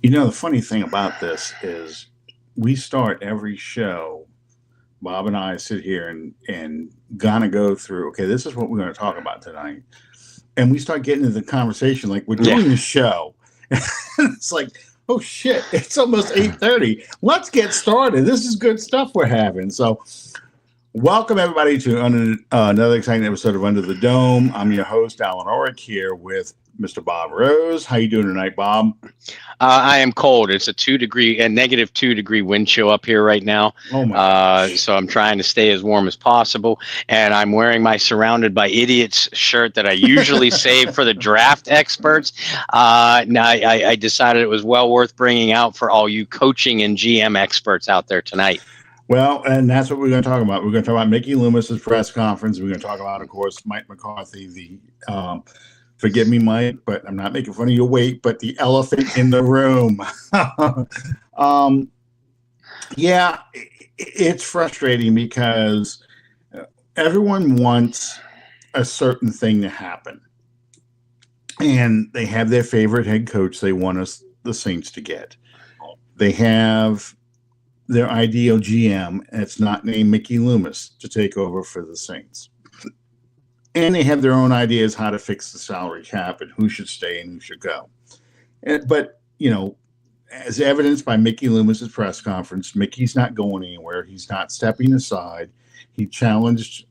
The funny thing about this is we start every show. Bob and I sit here and gonna go through. Okay, this is what we're going to talk about tonight, and we start getting into the conversation like we're Yeah. doing the show. It's like, oh shit, it's almost 8:30. Let's get started. This is good stuff we're having. So, welcome everybody to another exciting episode of Under the Dome. I'm your host Alan Orick here with Mr. Bob Rose. How you doing tonight, Bob? I am cold. It's a negative 2 degree wind chill up here right now. Oh my gosh. So I'm trying to stay as warm as possible. And I'm wearing my Surrounded by Idiots shirt that I usually save for the draft experts. Now I decided it was well worth bringing out for all you coaching and GM experts out there tonight. Well, and that's what we're going to talk about. We're going to talk about Mickey Loomis's press conference. We're going to talk about, of course, Mike McCarthy, forgive me, Mike, but I'm not making fun of your weight, but the elephant in the room. Yeah, it's frustrating because everyone wants a certain thing to happen. And they have their favorite head coach they want the Saints to get. They have their ideal GM, and it's not named Mickey Loomis, to take over for the Saints. And they have their own ideas how to fix the salary cap and who should stay and who should go. But, as evidenced by Mickey Loomis's press conference, Mickey's not going anywhere. He's not stepping aside. He challenged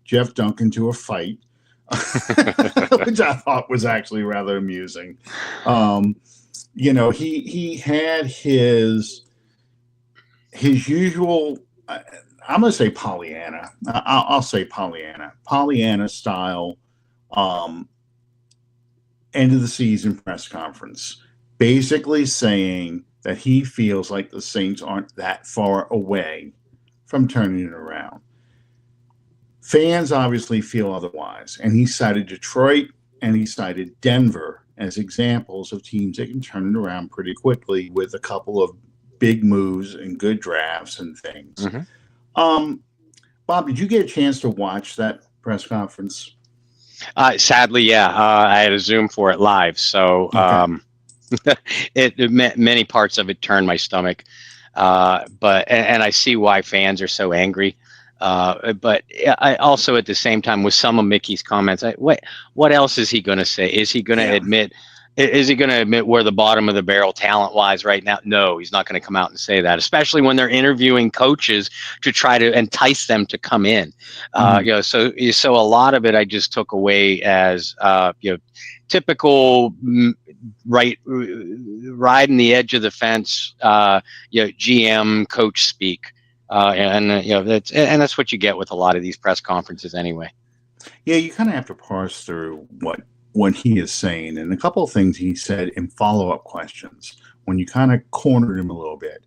Jeff Duncan to a fight, which I thought was actually rather amusing. He had his usual. I'm going to say Pollyanna. I'll say Pollyanna style end of the season press conference, basically saying that he feels like the Saints aren't that far away from turning it around. Fans obviously feel otherwise, and he cited Detroit and he cited Denver as examples of teams that can turn it around pretty quickly with a couple of big moves and good drafts and things. Mm-hmm. Bob, did you get a chance to watch that press conference? Sadly, yeah. I had a Zoom for it live, so many parts of it turned my stomach. But I see why fans are so angry. But I also, at the same time, with some of Mickey's comments, what else is he going to say? Is he going to admit? Is he going to admit we're the bottom of the barrel talent-wise right now? No, he's not going to come out and say that, especially when they're interviewing coaches to try to entice them to come in. So a lot of it I just took away as typical riding the edge of the fence, GM coach speak, that's what you get with a lot of these press conferences anyway. Yeah, you kind of have to parse through what he is saying, and a couple of things he said in follow-up questions when you kind of cornered him a little bit.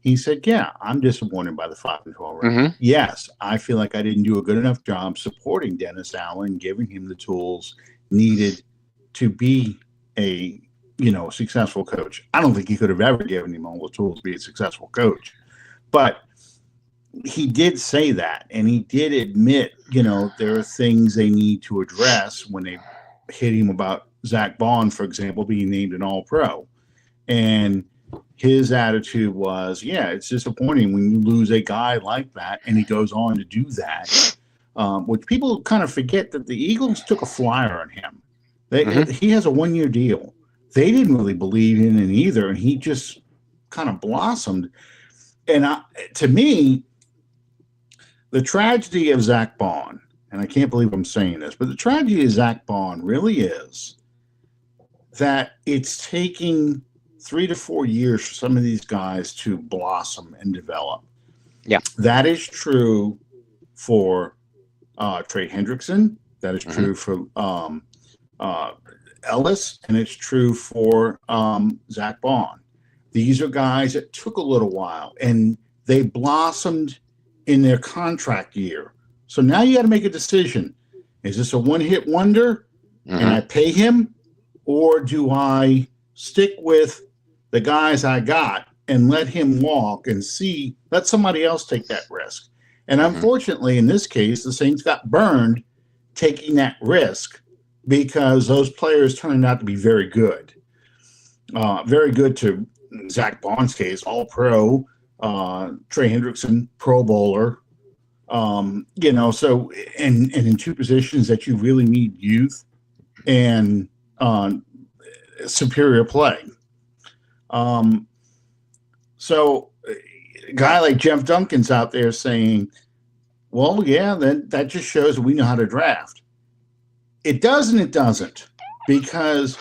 He said, yeah, I'm disappointed by the 5-12 record. Mm-hmm. Yes, I feel like I didn't do a good enough job supporting Dennis Allen, giving him the tools needed to be a successful coach. I don't think he could have ever given him all the tools to be a successful coach, but he did say that, and he did admit there are things they need to address when they hit him about Zach Bond, for example, being named an All-Pro. And his attitude was, yeah, it's disappointing when you lose a guy like that, and he goes on to do that, which people kind of forget that the Eagles took a flyer on him. He has a 1-year deal. They didn't really believe in it either, and he just kind of blossomed. And to me, the tragedy of Zach Bond, and I can't believe I'm saying this, but the tragedy of Zach Bond really is that it's taking 3 to 4 years for some of these guys to blossom and develop. Yeah. That is true for Trey Hendrickson. That is true for Ellis, and it's true for Zach Bond. These are guys that took a little while, and they blossomed in their contract year. So now you got to make a decision. Is this a one-hit wonder and I pay him, or do I stick with the guys I got and let him walk and let somebody else take that risk? And unfortunately, in this case, the Saints got burned taking that risk because those players turned out to be very good. very good to Zach Bond's case, all pro, Trey Hendrickson, Pro Bowler. So and in two positions that you really need youth and superior play. So a guy like Jeff Duncan's out there saying, well, yeah, that just shows that we know how to draft. It does and it doesn't, because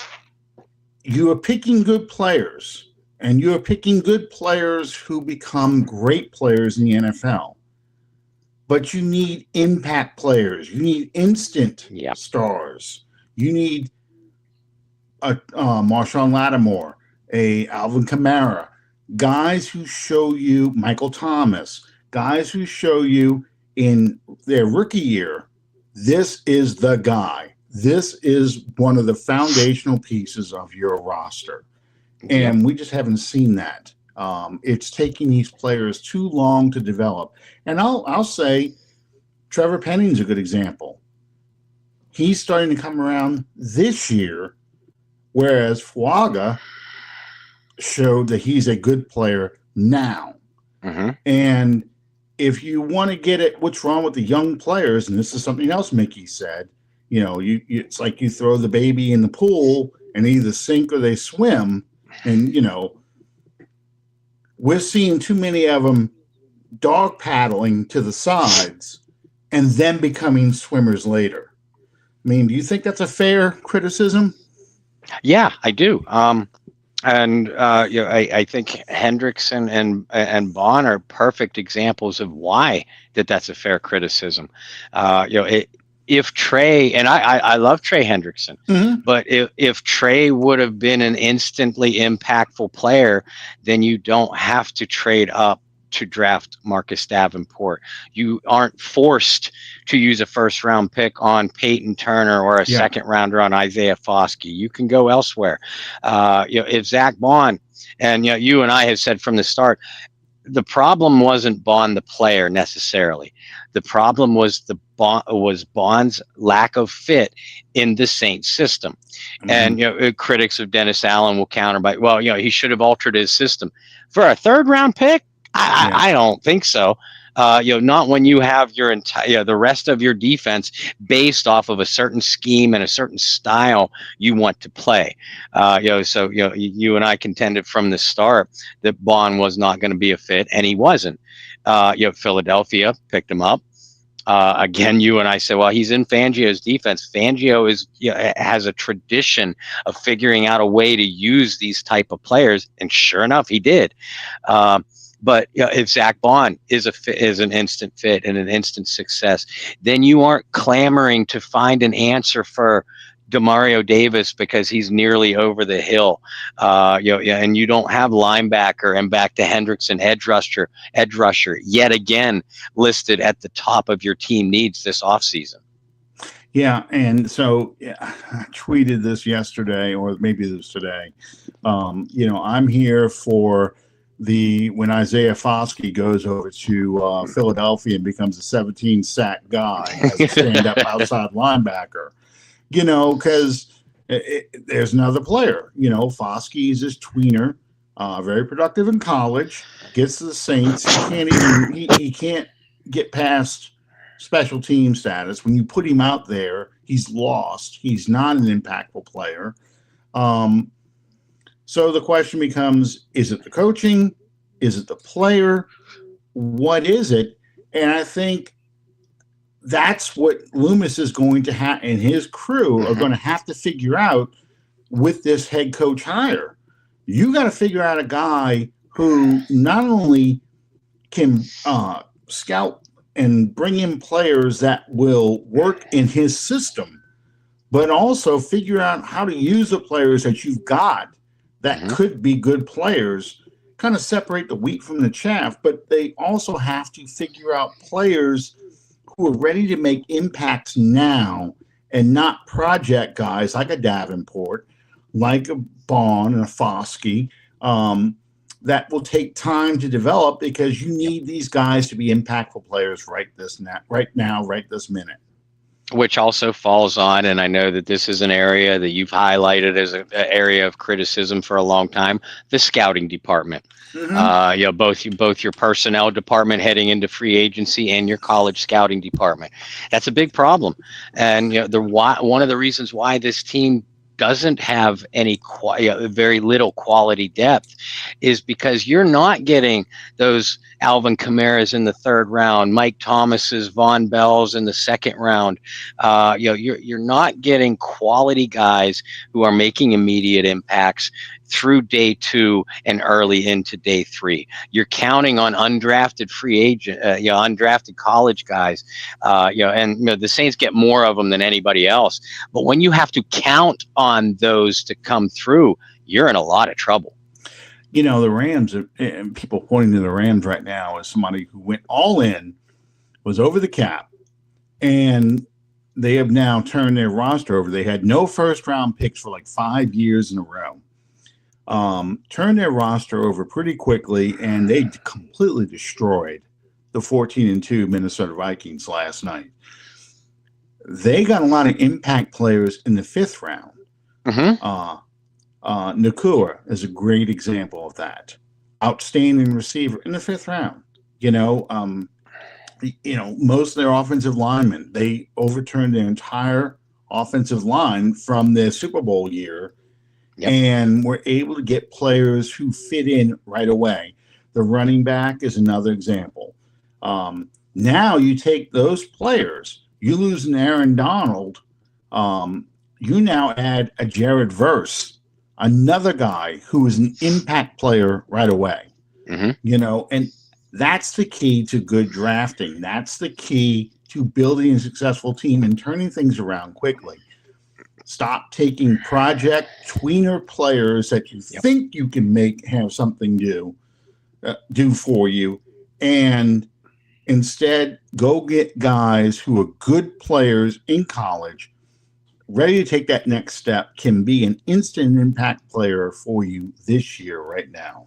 you are picking good players, and you are picking good players who become great players in the NFL. But you need impact players. You need instant stars. You need a Marshawn Lattimore, a Alvin Kamara, guys who show you, Michael Thomas, guys who show you in their rookie year, this is the guy. This is one of the foundational pieces of your roster. And we just haven't seen that. It's taking these players too long to develop. And I'll say Trevor Penning's a good example. He's starting to come around this year, whereas Fuaga showed that he's a good player now. Mm-hmm. And if you want to get at what's wrong with the young players, and this is something else Mickey said, it's like you throw the baby in the pool and either sink or they swim. And, we're seeing too many of them dog paddling to the sides and then becoming swimmers later. I mean, do you think that's a fair criticism? Yeah, I do. I think Hendrickson and Bond are perfect examples of why that's a fair criticism. If Trey, and I love Trey Hendrickson, mm-hmm. but if Trey would have been an instantly impactful player, then you don't have to trade up to draft Marcus Davenport. You aren't forced to use a first round pick on Peyton Turner or a second rounder on Isaiah Foskey. You can go elsewhere. If Zach Bond, and you and I have said from the start, the problem wasn't Bond the player necessarily. The problem was Bond's lack of fit in the Saints system. Mm-hmm. And critics of Dennis Allen will counter by, he should have altered his system for a third round pick. I don't think so. Not when you have your entire the rest of your defense based off of a certain scheme and a certain style you want to play. You and I contended from the start that Bond was not going to be a fit, and he wasn't. Philadelphia picked him up. Again, you and I said, well, he's in Fangio's defense. Fangio has a tradition of figuring out a way to use these type of players, and sure enough, he did. But if Zach Bond is an instant fit and an instant success, then you aren't clamoring to find an answer for Demario Davis because he's nearly over the hill. And you don't have linebacker, and back to Hendrickson, edge rusher yet again listed at the top of your team needs this offseason. Yeah, and so I tweeted this yesterday, or maybe it was today. I'm here for when Isaiah Foskey goes over to Philadelphia and becomes a 17-sack guy as a stand-up outside linebacker, because there's another player. Foskey is this tweener, very productive in college, gets to the Saints. He can't get past special team status. When you put him out there, he's lost. He's not an impactful player. So the question becomes, is it the coaching? Is it the player? What is it? And I think that's what Loomis is going to have, and his crew are going to have to figure out with this head coach hire. You got to figure out a guy who not only can scout and bring in players that will work in his system, but also figure out how to use the players that you've got that could be good players, kind of separate the wheat from the chaff, but they also have to figure out players who are ready to make impacts now and not project guys like a Davenport, like a Bond and a Foskey, that will take time to develop, because you need these guys to be impactful players right now, right this minute. which also falls on, and I know that this is an area that you've highlighted as an area of criticism for a long time, the scouting department. Both your personnel department heading into free agency and your college scouting department. That's a big problem, and one of the reasons why this team doesn't have very little quality depth is because you're not getting those Alvin Kamara's in the third round, Mike Thomas's, Von Bell's in the second round. You're not getting quality guys who are making immediate impacts through day 2 and early into day 3. You're counting on undrafted free agent, undrafted college guys, and the Saints get more of them than anybody else. But when you have to count on those to come through, you're in a lot of trouble. The Rams, and people pointing to the Rams right now as somebody who went all in, was over the cap, and they have now turned their roster over. They had no first round picks for like 5 years in a row. Turned their roster over pretty quickly, and they completely destroyed the 14-2 Minnesota Vikings last night. They got a lot of impact players in the 5th round. Nakua is a great example of that. Outstanding receiver in the 5th round. Most of their offensive linemen, they overturned their entire offensive line from their Super Bowl year. Yep. And we're able to get players who fit in right away. The running back is another example. Now you take those players, you lose an Aaron Donald, you now add a Jared Verse, another guy who is an impact player right away. And that's the key to good drafting. That's the key to building a successful team and turning things around quickly. Stop taking project tweener players that you think you can have something do for you, and instead go get guys who are good players in college, ready to take that next step, can be an instant impact player for you this year right now.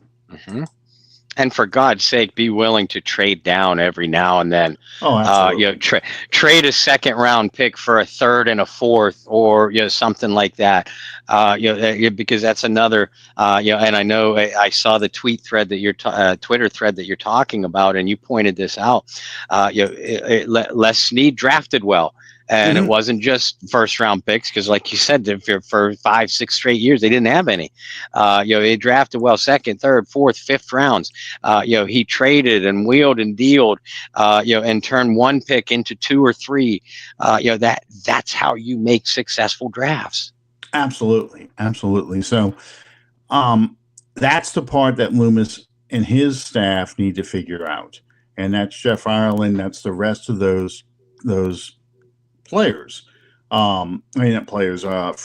And for God's sake, be willing to trade down every now and then. Oh, absolutely. Trade a 2nd round pick for a 3rd and a 4th, or something like that. Because that's another. And I know I saw the tweet thread that Twitter thread that you're talking about, and you pointed this out. Les Snead drafted well. And it wasn't just 1st round picks, because like you said, for 5-6 straight years, they didn't have any. They drafted well 2nd, 3rd, 4th, 5th rounds. He traded and wheeled and dealed, and turned 1 pick into 2 or 3. That's how you make successful drafts. Absolutely. Absolutely. So that's the part that Loomis and his staff need to figure out. And that's Jeff Ireland. That's the rest of those players, front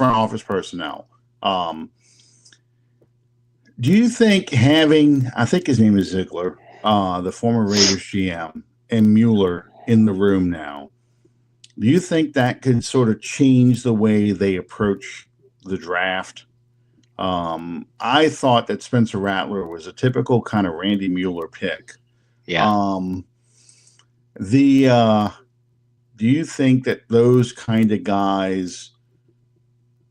office personnel. Do you think I think his name is Ziegler, the former Raiders GM, and Mueller in the room now, do you think that could sort of change the way they approach the draft? I thought that Spencer Rattler was a typical kind of Randy Mueller pick. Yeah. Do you think that those kind of guys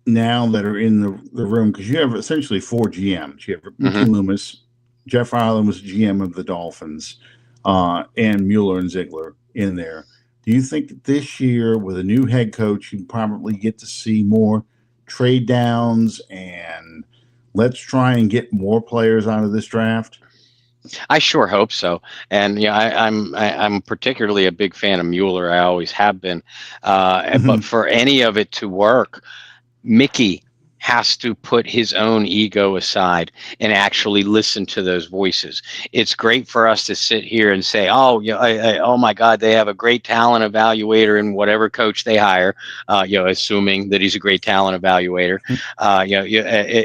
now that are in the room, because you have essentially 4 GMs. You have Mickey Loomis, Jeff Ireland was GM of the Dolphins, and Mueller and Ziegler in there. Do you think that this year with a new head coach, you probably get to see more trade downs and let's try and get more players out of this draft? I sure hope so, and I'm particularly a big fan of Mueller. I always have been, but for any of it to work, Mickey has to put his own ego aside and actually listen to those voices. It's great for us to sit here and say, oh my God, they have a great talent evaluator in whatever coach they hire, assuming that he's a great talent evaluator.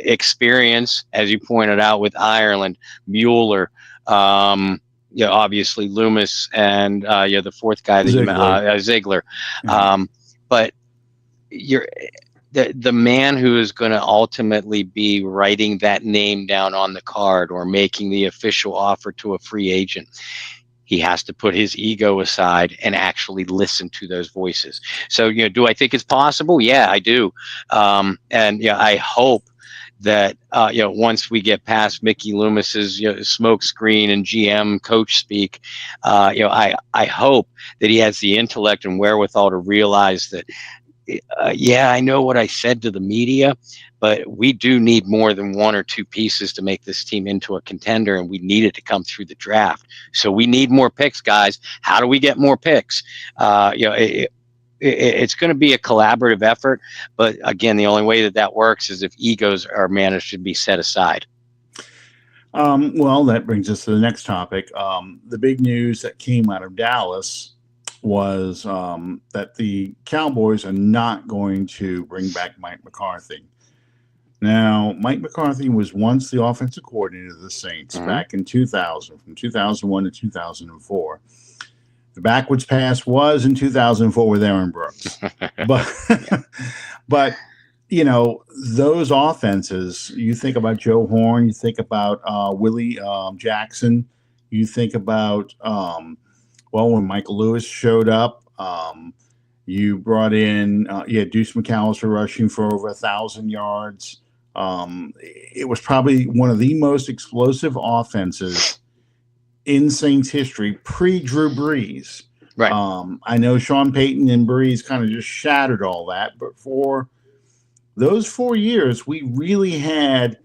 Experience, as you pointed out, with Ireland, Mueller, obviously Loomis, and the 4th guy that Ziegler. But you're the man who is going to ultimately be writing that name down on the card or making the official offer to a free agent. He has to put his ego aside and actually listen to those voices. So, do I think it's possible? Yeah, I do. And I hope that once we get past Mickey Loomis's smoke screen and GM coach speak, I hope that he has the intellect and wherewithal to realize that I know what I said to the media, but we do need more than one or two pieces to make this team into a contender, and we need it to come through the draft. So we need more picks, guys. How do we get more picks? It's going to be a collaborative effort, but again, the only way that works is if egos are managed to be set aside. Well, that brings us to the next topic. The big news that came out of Dallas was that the Cowboys are not going to bring back Mike McCarthy. Now, Mike McCarthy was once the offensive coordinator of the Saints back in 2000, from 2001 to 2004. The backwards pass was in 2004 with Aaron Brooks. but those offenses, you think about Joe Horn, you think about Willie Jackson, you think about when Michael Lewis showed up, you brought in Deuce McAllister rushing for over 1,000 yards. It was probably one of the most explosive offenses in Saints history pre-Drew Brees. Right. I know Sean Payton and Brees kind of just shattered all that, but for those 4 years, we really had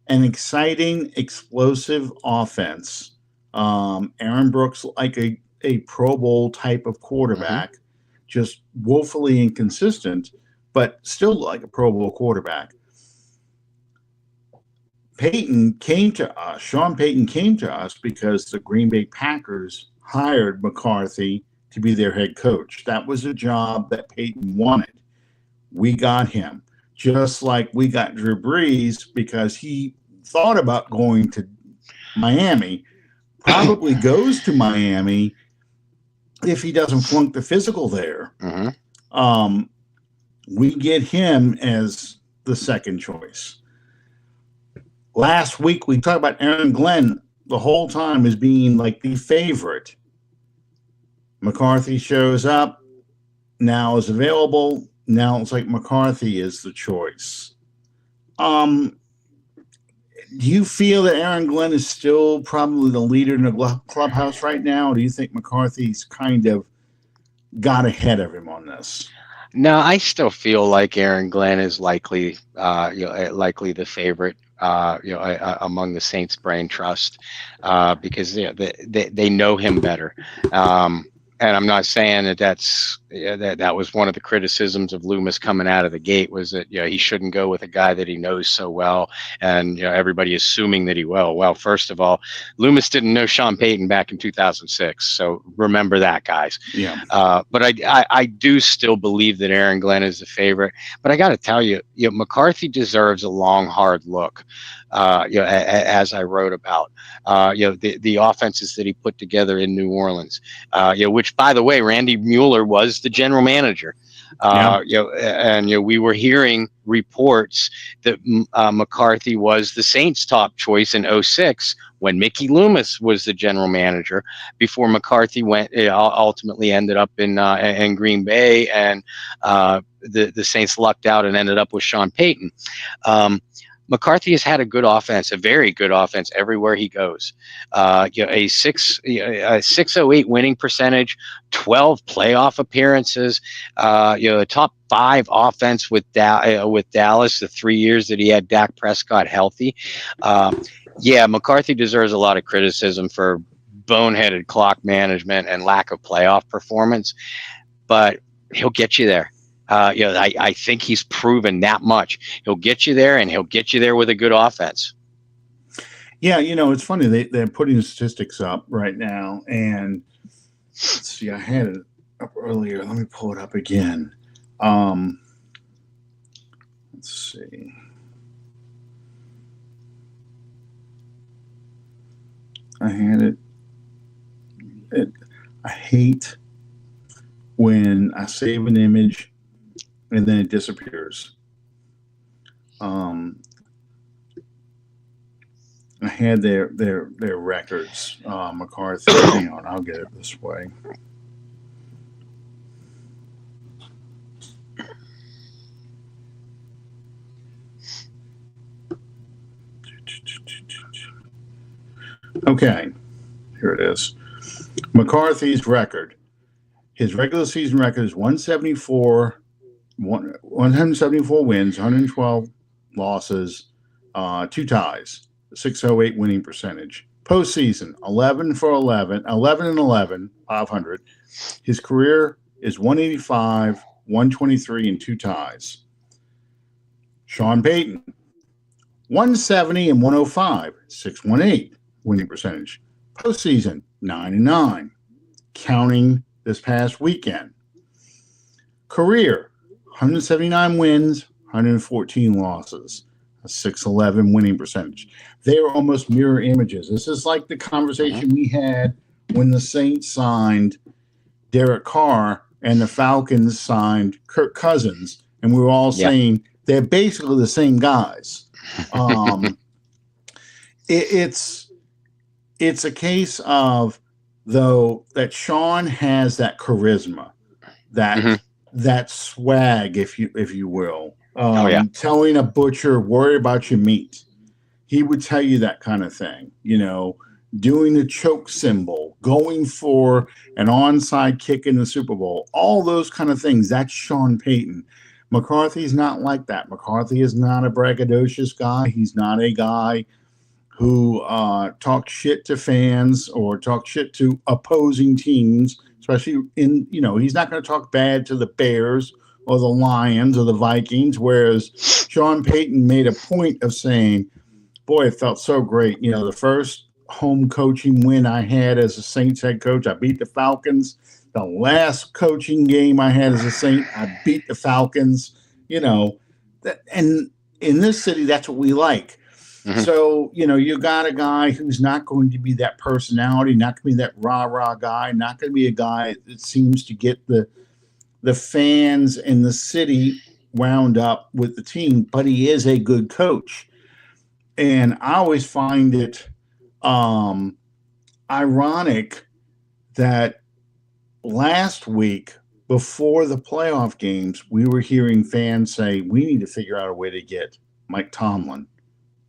an exciting, explosive offense. Aaron Brooks, like a Pro Bowl type of quarterback, just woefully inconsistent, but still like a Pro Bowl quarterback. Sean Payton came to us because the Green Bay Packers hired McCarthy to be their head coach. That was a job that Payton wanted. We got him, just like we got Drew Brees because he thought about going to Miami, probably goes to Miami if he doesn't flunk the physical there. We get him as the second choice. Last week, we talked about Aaron Glenn the whole time as being like the favorite. McCarthy shows up, now is available. Now it's like McCarthy is the choice. Do you feel that Aaron Glenn is still probably the leader in the clubhouse right now? Or do you think McCarthy's kind of got ahead of him on this? No, I still feel like Aaron Glenn is likely the favorite. Among the Saints brain trust, because they know him better. And I'm not saying that was one of the criticisms of Loomis coming out of the gate, was that he shouldn't go with a guy that he knows so well, and everybody assuming that he will. Well, first of all, Loomis didn't know Sean Payton back in 2006, so remember that, guys. Yeah. But I do still believe that Aaron Glenn is the favorite. But I got to tell you, McCarthy deserves a long, hard look. As I wrote about, the offenses that he put together in New Orleans, which, by the way, Randy Mueller was the general manager. We were hearing reports that McCarthy was the Saints' top choice in 2006 when Mickey Loomis was the general manager, before McCarthy ultimately ended up in Green Bay, and the Saints lucked out and ended up with Sean Payton. McCarthy has had a good offense, a very good offense everywhere he goes. A 608 winning percentage, 12 playoff appearances. A top 5 offense with Dallas the 3 years that he had Dak Prescott healthy. McCarthy deserves a lot of criticism for boneheaded clock management and lack of playoff performance, but he'll get you there. I think he's proven that much. He'll get you there, and he'll get you there with a good offense. Yeah, it's funny. They're putting the statistics up right now, and let's see, I had it up earlier. Let me pull it up again. Let's see. I had it. I hate when I save an image and then it disappears. I had their records. McCarthy. Hang on, I'll get it this way. Okay, here it is. McCarthy's record. His regular season record is 174 wins, 112 losses, 2 ties, 608 winning percentage. Postseason, 11 for 11, 11 and 11, 500. His career is 185, 123, and 2 ties. Sean Payton, 170 and 105, 618 winning percentage. Postseason, 9 and 9, counting this past weekend. Career, 179 wins, 114 losses, a 611 winning percentage. They are almost mirror images. This is like the conversation we had when the Saints signed Derek Carr and the Falcons signed Kirk Cousins, and we were all saying they're basically the same guys. It's a case of, though, that Sean has that charisma, that swag, if you will. Telling a butcher, worry about your meat. He would tell you that kind of thing, doing the choke symbol, going for an onside kick in the Super Bowl, all those kind of things. That's Sean Payton. McCarthy's not like that. McCarthy is not a braggadocious guy. He's not a guy who talks shit to fans or talks shit to opposing teams, especially he's not going to talk bad to the Bears or the Lions or the Vikings, whereas Sean Payton made a point of saying, boy, it felt so great. The first home coaching win I had as a Saints head coach, I beat the Falcons. The last coaching game I had as a Saint, I beat the Falcons. And in this city, that's what we like. So, you got a guy who's not going to be that personality, not going to be that rah-rah guy, not going to be a guy that seems to get the fans in the city wound up with the team, but he is a good coach. And I always find it ironic that last week, before the playoff games, we were hearing fans say, we need to figure out a way to get Mike Tomlin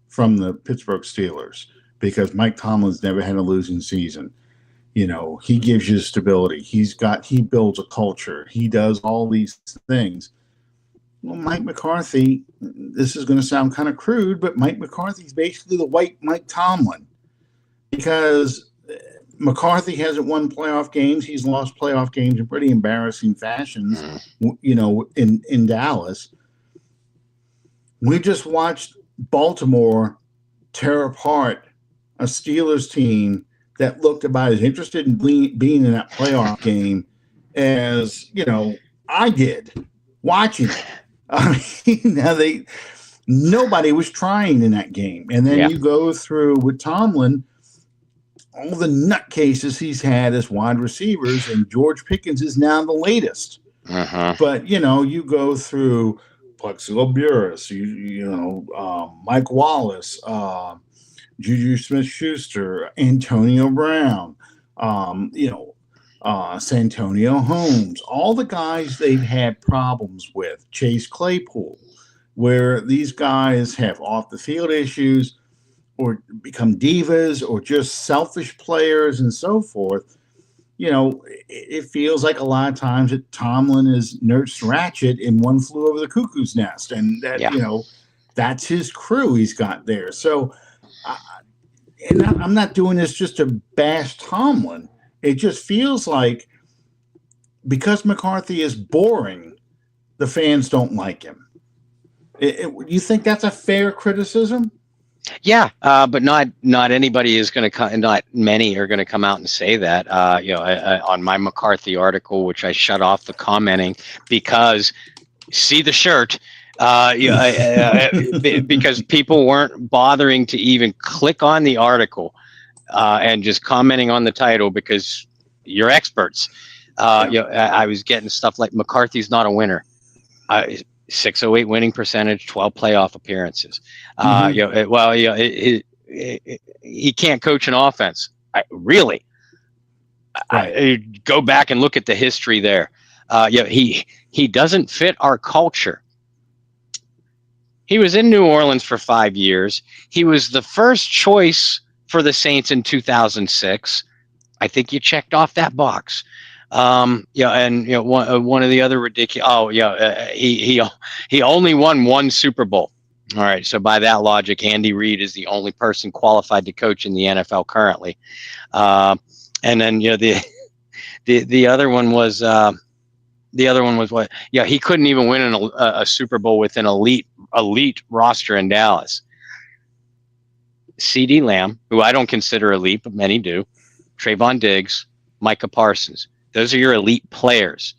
from the Pittsburgh Steelers, because Mike Tomlin's never had a losing season. He gives you stability. He builds a culture. He does all these things. Well, Mike McCarthy, this is going to sound kind of crude, but Mike McCarthy's basically the white Mike Tomlin, because McCarthy hasn't won playoff games. He's lost playoff games in pretty embarrassing fashions, in Dallas. We just watched Baltimore tear apart a Steelers team that looked about as interested in being in that playoff game as, I did watching it. Nobody was trying in that game. And then you go through with Tomlin, all the nutcases he's had as wide receivers, and George Pickens is now the latest. But, you go through Plexico Burress, Mike Wallace, Juju Smith-Schuster, Antonio Brown, Santonio Holmes, all the guys they've had problems with, Chase Claypool, where these guys have off-the-field issues or become divas or just selfish players and so forth. It feels like a lot of times that Tomlin is Nurse Ratched in One Flew Over the Cuckoo's Nest, and that that's his crew he's got there. So, and I'm not doing this just to bash Tomlin. It just feels like because McCarthy is boring, the fans don't like him. You think that's a fair criticism? Yeah, but not anybody is going to come. Not many are going to come out and say that. On my McCarthy article, which I shut off the commenting because see the shirt. Because people weren't bothering to even click on the article and just commenting on the title because you're experts. I was getting stuff like McCarthy's not a winner. 608 winning percentage, 12 playoff appearances. he can't coach an offense. Really? Right. I go back and look at the history there. He doesn't fit our culture. He was in New Orleans for 5 years. He was the first choice for the Saints in 2006. I think you checked off that box. And one of the other ridiculous. He only won one Super Bowl. All right, so by that logic, Andy Reid is the only person qualified to coach in the NFL currently. And then the other one was what? Yeah, he couldn't even win a Super Bowl with an elite roster in Dallas. CeeDee Lamb, who I don't consider elite, but many do. Trayvon Diggs, Micah Parsons. Those are your elite players.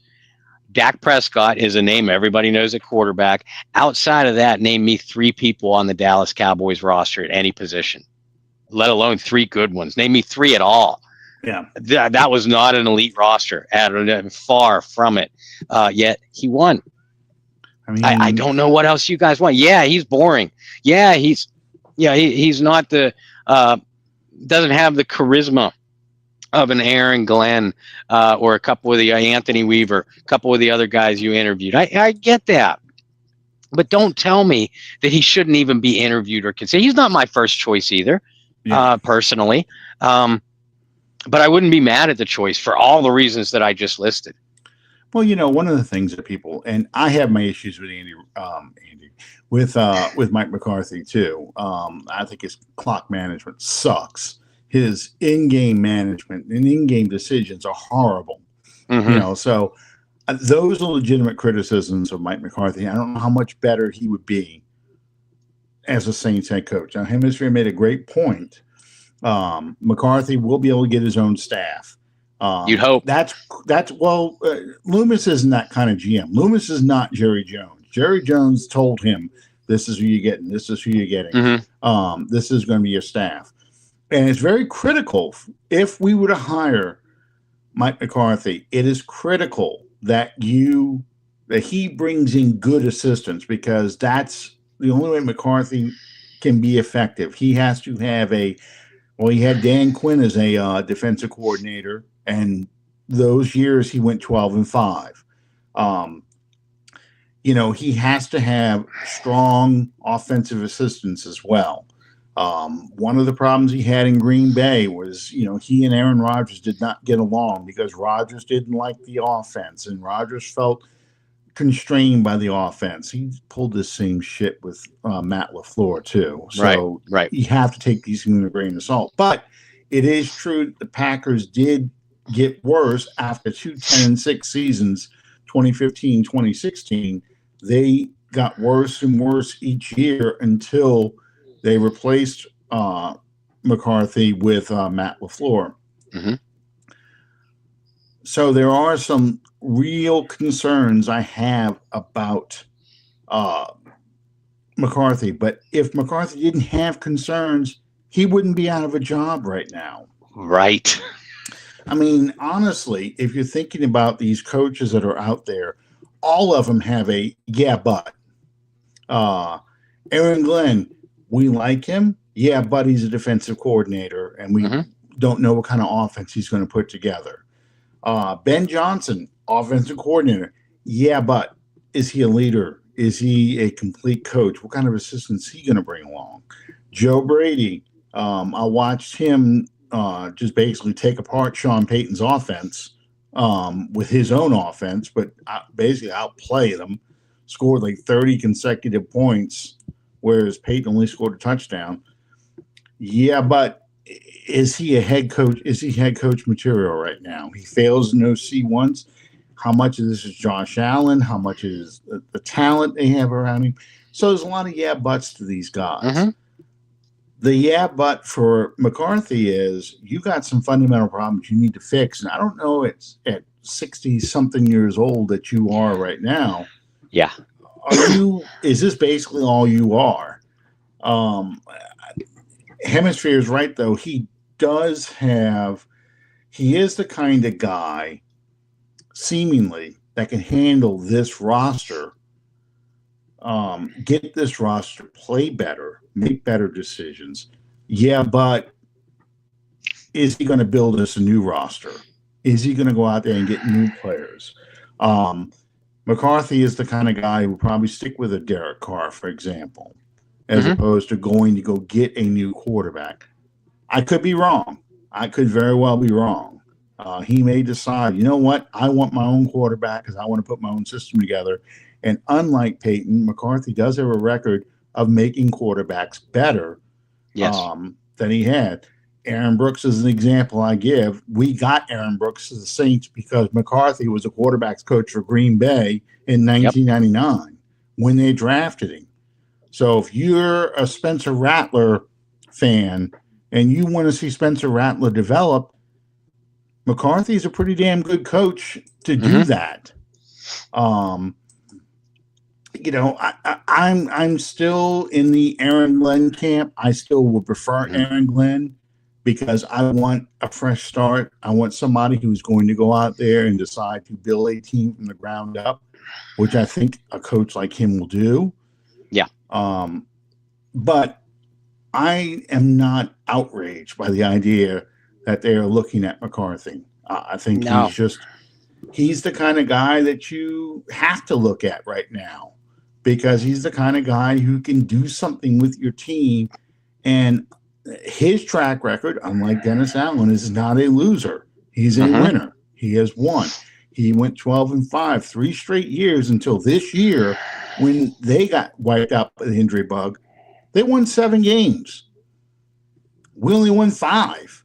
Dak Prescott is a name everybody knows at quarterback. Outside of that, name me 3 people on the Dallas Cowboys roster at any position, let alone 3 good ones. Name me 3 at all. Yeah, that was not an elite roster. Far from it. Yet he won. I mean, I don't know what else you guys want. Yeah, he's boring. Yeah, he's not the doesn't have the charisma of an Aaron Glenn or a couple of the Anthony Weaver, a couple of the other guys you interviewed. I get that. But don't tell me that he shouldn't even be interviewed or considered. He's not my first choice either, personally. But I wouldn't be mad at the choice for all the reasons that I just listed. Well, one of the things that people, and I have my issues with with Mike McCarthy too. I think his clock management sucks. His in-game management and in-game decisions are horrible. Mm-hmm. So those are legitimate criticisms of Mike McCarthy. I don't know how much better he would be as a Saints head coach. Now, Hemisphere made a great point. McCarthy will be able to get his own staff. You'd hope. Loomis isn't that kind of GM. Loomis is not Jerry Jones. Jerry Jones told him, this is who you're getting. This is who you're getting. Mm-hmm. This is going to be your staff. And it's very critical. If we were to hire Mike McCarthy, it is critical that he brings in good assistants, because that's the only way McCarthy can be effective. He has to have he had Dan Quinn as a defensive coordinator, and those years he went 12-5. He has to have strong offensive assistants as well. One of the problems he had in Green Bay was, he and Aaron Rodgers did not get along because Rodgers didn't like the offense, and Rodgers felt constrained by the offense. He pulled the same shit with Matt LaFleur too. So right. You have to take these things with a grain of salt. But it is true that the Packers did get worse after 2 10-6 seasons, 2015, 2016. They got worse and worse each year until they replaced McCarthy with Matt LaFleur. Mm-hmm. So there are some real concerns I have about McCarthy. But if McCarthy didn't have concerns, he wouldn't be out of a job right now. Right. I mean, honestly, if you're thinking about these coaches that are out there, all of them have a but. Aaron Glenn, we like him. Yeah, but he's a defensive coordinator, and we don't know what kind of offense he's going to put together. Ben Johnson, offensive coordinator. Yeah, but is he a leader? Is he a complete coach? What kind of assistance is he going to bring along? Joe Brady, I watched him just basically take apart Sean Payton's offense with his own offense, but basically outplay them, scored like 30 consecutive points, whereas Payton only scored a touchdown. Yeah, but is he a head coach? Is he head coach material right now? He fails in OC once. How much of this is Josh Allen? How much is the talent they have around him? So there's a lot of buts to these guys. Mm-hmm. The but for McCarthy is you got some fundamental problems you need to fix. And I don't know it's at 60-something years old that you are right now. Yeah. Is this basically all you are? Hemisphere is right, though. He is the kind of guy, seemingly, that can handle this roster, get this roster, play better, make better decisions. Yeah, but is he going to build us a new roster? Is he going to go out there and get new players? Um, McCarthy is the kind of guy who will probably stick with a Derek Carr, for example, as Mm-hmm. opposed to going to go get a new quarterback. I could be wrong. I could very well be wrong. He may decide, you know what, I want my own quarterback because I want to put my own system together. And unlike Peyton, McCarthy does have a record of making quarterbacks better Yes. than he had. Aaron Brooks is an example I give. We got Aaron Brooks to the Saints because McCarthy was a quarterbacks coach for Green Bay in Yep. 1999 when they drafted him. So if you're a Spencer Rattler fan and you want to see Spencer Rattler develop, McCarthy's a pretty damn good coach to do Mm-hmm. that. I'm still in the Aaron Glenn camp. I still would prefer Aaron Glenn because I want a fresh start. I want somebody who's going to go out there and decide to build a team from the ground up, which I think a coach like him will do. Yeah. But I am not outraged by the idea that they are looking at McCarthy. I think he's the kind of guy that you have to look at right now because he's the kind of guy who can do something with your team. And his track record, unlike Dennis Allen, is not a loser. He's a winner. He has won. He went 12-5, 3 straight years until this year when they got wiped out by the injury bug. They won 7 games. We only won 5.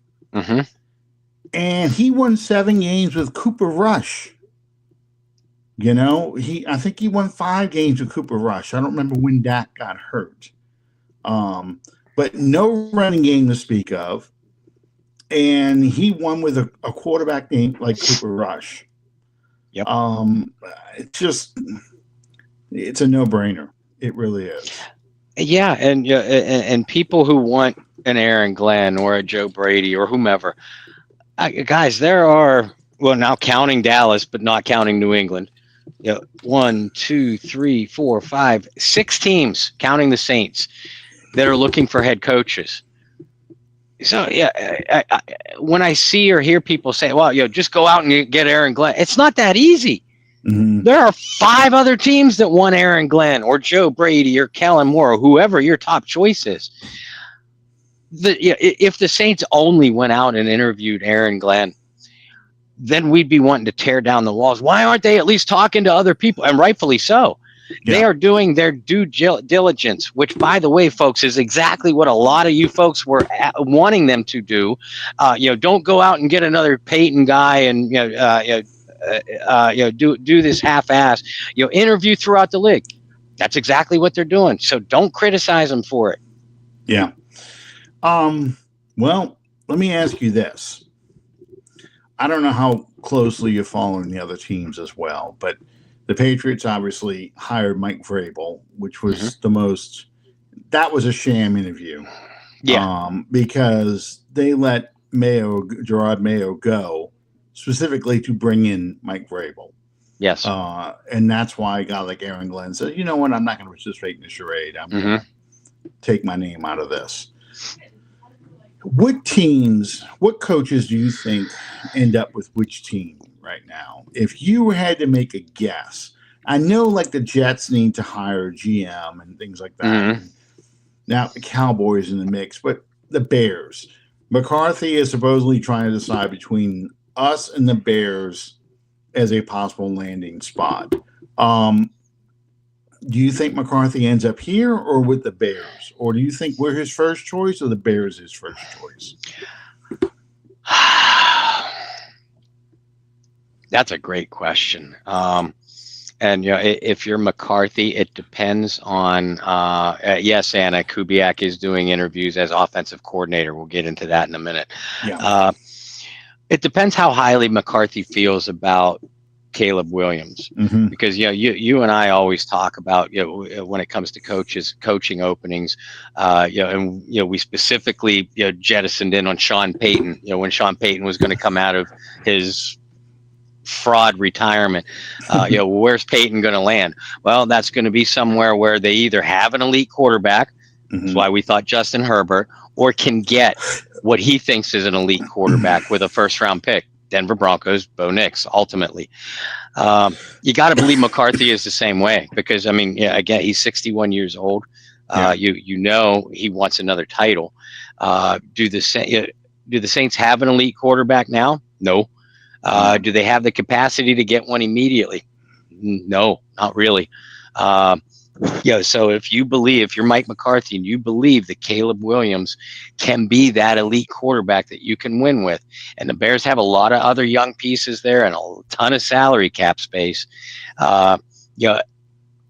And he won 7 games with Cooper Rush. I think he won 5 games with Cooper Rush. I don't remember when Dak got hurt. But no running game to speak of. And he won with a quarterback named like Cooper Rush. Yep. It's a no-brainer. It really is. Yeah, and people who want an Aaron Glenn or a Joe Brady or whomever, guys, there are, well, now counting Dallas, but not counting New England. 1, 2, 3, 4, 5, 6 teams, counting the Saints, that are looking for head coaches. So yeah, when I see or hear people say, "Well, just go out and get Aaron Glenn," it's not that easy. There are 5 other teams that want Aaron Glenn or Joe Brady or Kellen Moore or whoever your top choice is. If the Saints only went out and interviewed Aaron Glenn, then we'd be wanting to tear down the walls. Why aren't they at least talking to other people? And rightfully so. Yeah. They are doing their due diligence, which, by the way, folks, is exactly what a lot of you folks were wanting them to do. Don't go out and get another Peyton guy and do this half-ass. Interview throughout the league. That's exactly what they're doing. So don't criticize them for it. Yeah. Well, let me ask you this. I don't know how closely you're following the other teams as well, but the Patriots obviously hired Mike Vrabel, which was that was a sham interview. Yeah. Because they let Gerard Mayo go specifically to bring in Mike Vrabel. Yes. And that's why a guy like Aaron Glenn said, you know what, I'm not going to participate in the charade. I'm going to take my name out of this. What coaches do you think end up with which team right now? If you had to make a guess, I know like the Jets need to hire a GM and things like that. Now the Cowboys in the mix, but the Bears. McCarthy is supposedly trying to decide between us and the Bears as a possible landing spot. Do you think McCarthy ends up here or with the Bears? Or do you think we're his first choice or the Bears his first choice? That's a great question. And if you're McCarthy, it depends on. Yes, Anna Kubiak is doing interviews as offensive coordinator. We'll get into that in a minute. Yeah. It depends how highly McCarthy feels about Caleb Williams, because you and I always talk about when it comes to coaching openings, and we specifically jettisoned in on Sean Payton. When Sean Payton was going to come out of his fraud retirement, where's Payton going to land? Well, that's going to be somewhere where they either have an elite quarterback. That's why we thought Justin Herbert, or can get what he thinks is an elite quarterback with a first-round pick. Denver Broncos, Bo Nix, ultimately. You got to believe McCarthy is the same way because, I mean, yeah, again, he's 61 years old. You know he wants another title. Do the Saints have an elite quarterback now? No. Do they have the capacity to get one immediately? No, not really. So if you're Mike McCarthy and you believe that Caleb Williams can be that elite quarterback that you can win with, and the Bears have a lot of other young pieces there and a ton of salary cap space,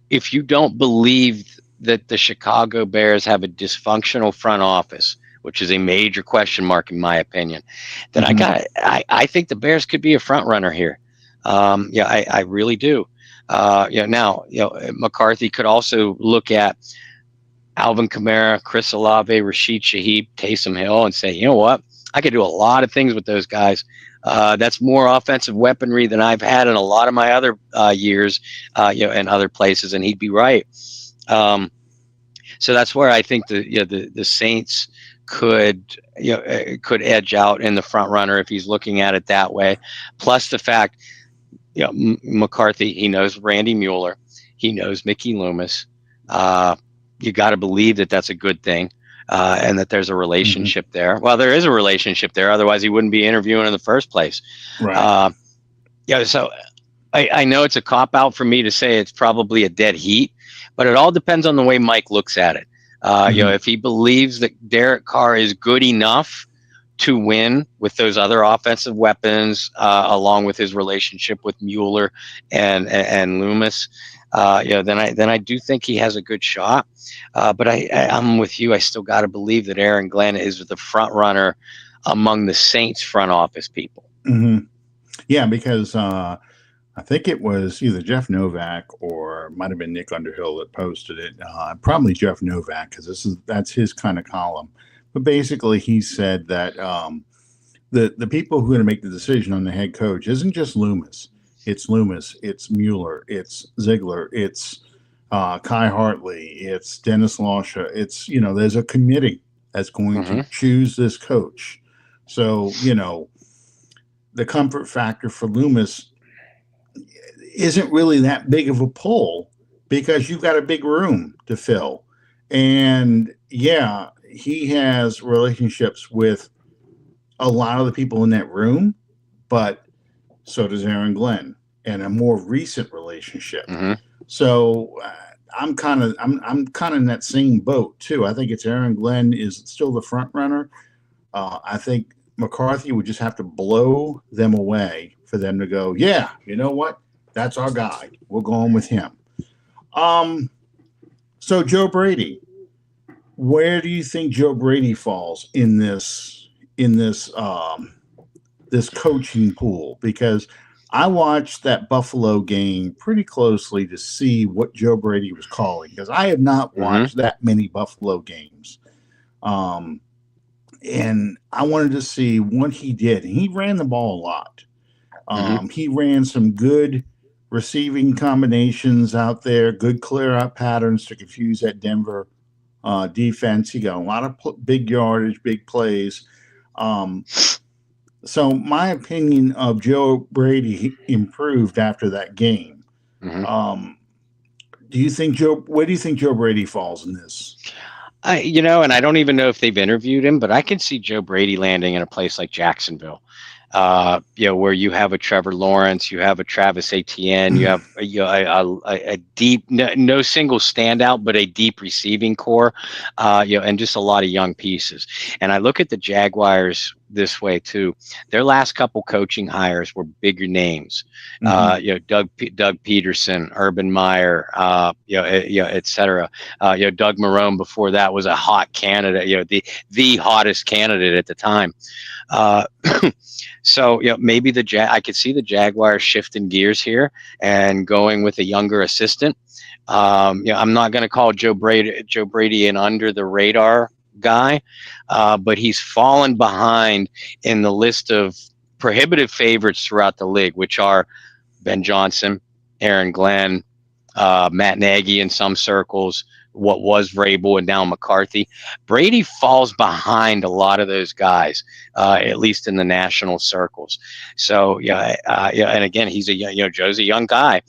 if you don't believe that the Chicago Bears have a dysfunctional front office, which is a major question mark in my opinion, then I think the Bears could be a front runner here. I really do. Now, McCarthy could also look at Alvin Kamara, Chris Olave, Rashid Shaheed, Taysom Hill, and say, you know what? I could do a lot of things with those guys. That's more offensive weaponry than I've had in a lot of my other years, in other places, and he'd be right. So that's where I think the Saints could edge out in the front runner if he's looking at it that way. Plus the fact, McCarthy, he knows Randy Mueller, he knows Mickey Loomis. You got to believe that that's a good thing, and that there's a relationship there. Well, there is a relationship there. Otherwise, he wouldn't be interviewing in the first place. Right. So I know it's a cop out for me to say it's probably a dead heat, but it all depends on the way Mike looks at it. If he believes that Derek Carr is good enough to win with those other offensive weapons, along with his relationship with Mueller and Loomis, then I do think he has a good shot. But I'm with you. I still got to believe that Aaron Glenn is the front runner among the Saints front office people. Mm-hmm. Yeah, because I think it was either Jeff Novak or it might have been Nick Underhill that posted it. Probably Jeff Novak, because that's his kind of column. But basically, he said that the people who are going to make the decision on the head coach isn't just Loomis. It's Loomis. It's Mueller. It's Ziegler. It's Kai Hartley. It's Dennis Lauscha. It's, there's a committee that's going to choose this coach. So, the comfort factor for Loomis isn't really that big of a pull because you've got a big room to fill. And yeah, he has relationships with a lot of the people in that room, but so does Aaron Glenn, and a more recent relationship. So I'm kind of in that same boat too. I think it's Aaron Glenn is still the front runner. I think McCarthy would just have to blow them away for them to go, yeah, you know what? That's our guy. We're going with him. So Joe Brady, where do you think Joe Brady falls in this coaching pool? Because I watched that Buffalo game pretty closely to see what Joe Brady was calling, because I have not watched that many Buffalo games. And I wanted to see what he did. And he ran the ball a lot. He ran some good receiving combinations out there, good clear out patterns to confuse that Denver defense. He got a lot of big yardage, big plays. So my opinion of Joe Brady improved after that game. Where do you think Joe Brady falls in this? And I don't even know if they've interviewed him, but I can see Joe Brady landing in a place like Jacksonville. Where you have a Trevor Lawrence, you have a Travis Etienne, you have a deep, no single standout, but a deep receiving core, and just a lot of young pieces. And I look at the Jaguars this way too. Their last couple coaching hires were bigger names, Doug Peterson, Urban Meyer, et cetera. Doug Marrone before that was a hot candidate, the hottest candidate at the time. So maybe I could see the Jaguars shifting gears here and going with a younger assistant. I'm not going to call Joe Brady an under the radar guy, but he's fallen behind in the list of prohibitive favorites throughout the league, which are Ben Johnson, Aaron Glenn, Matt Nagy in some circles, what was Vrabel and now McCarthy. Brady falls behind a lot of those guys, at least in the national circles. So and again, Joe's a young guy.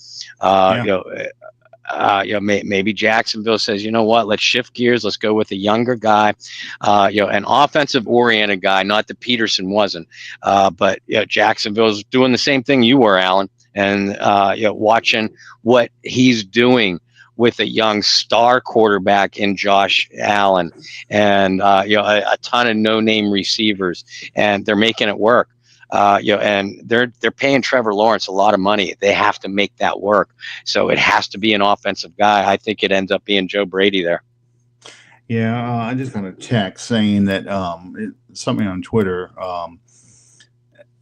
Yeah. Maybe Jacksonville says, you know what, let's shift gears. Let's go with a younger guy, an offensive oriented guy. Not that Peterson wasn't, but Jacksonville's doing the same thing you were, Alan, and watching what he's doing with a young star quarterback in Josh Allen, and a ton of no-name receivers, and they're making it work. And they're paying Trevor Lawrence a lot of money. They have to make that work. So it has to be an offensive guy. I think it ends up being Joe Brady there. Yeah, I just got a text saying that something on Twitter.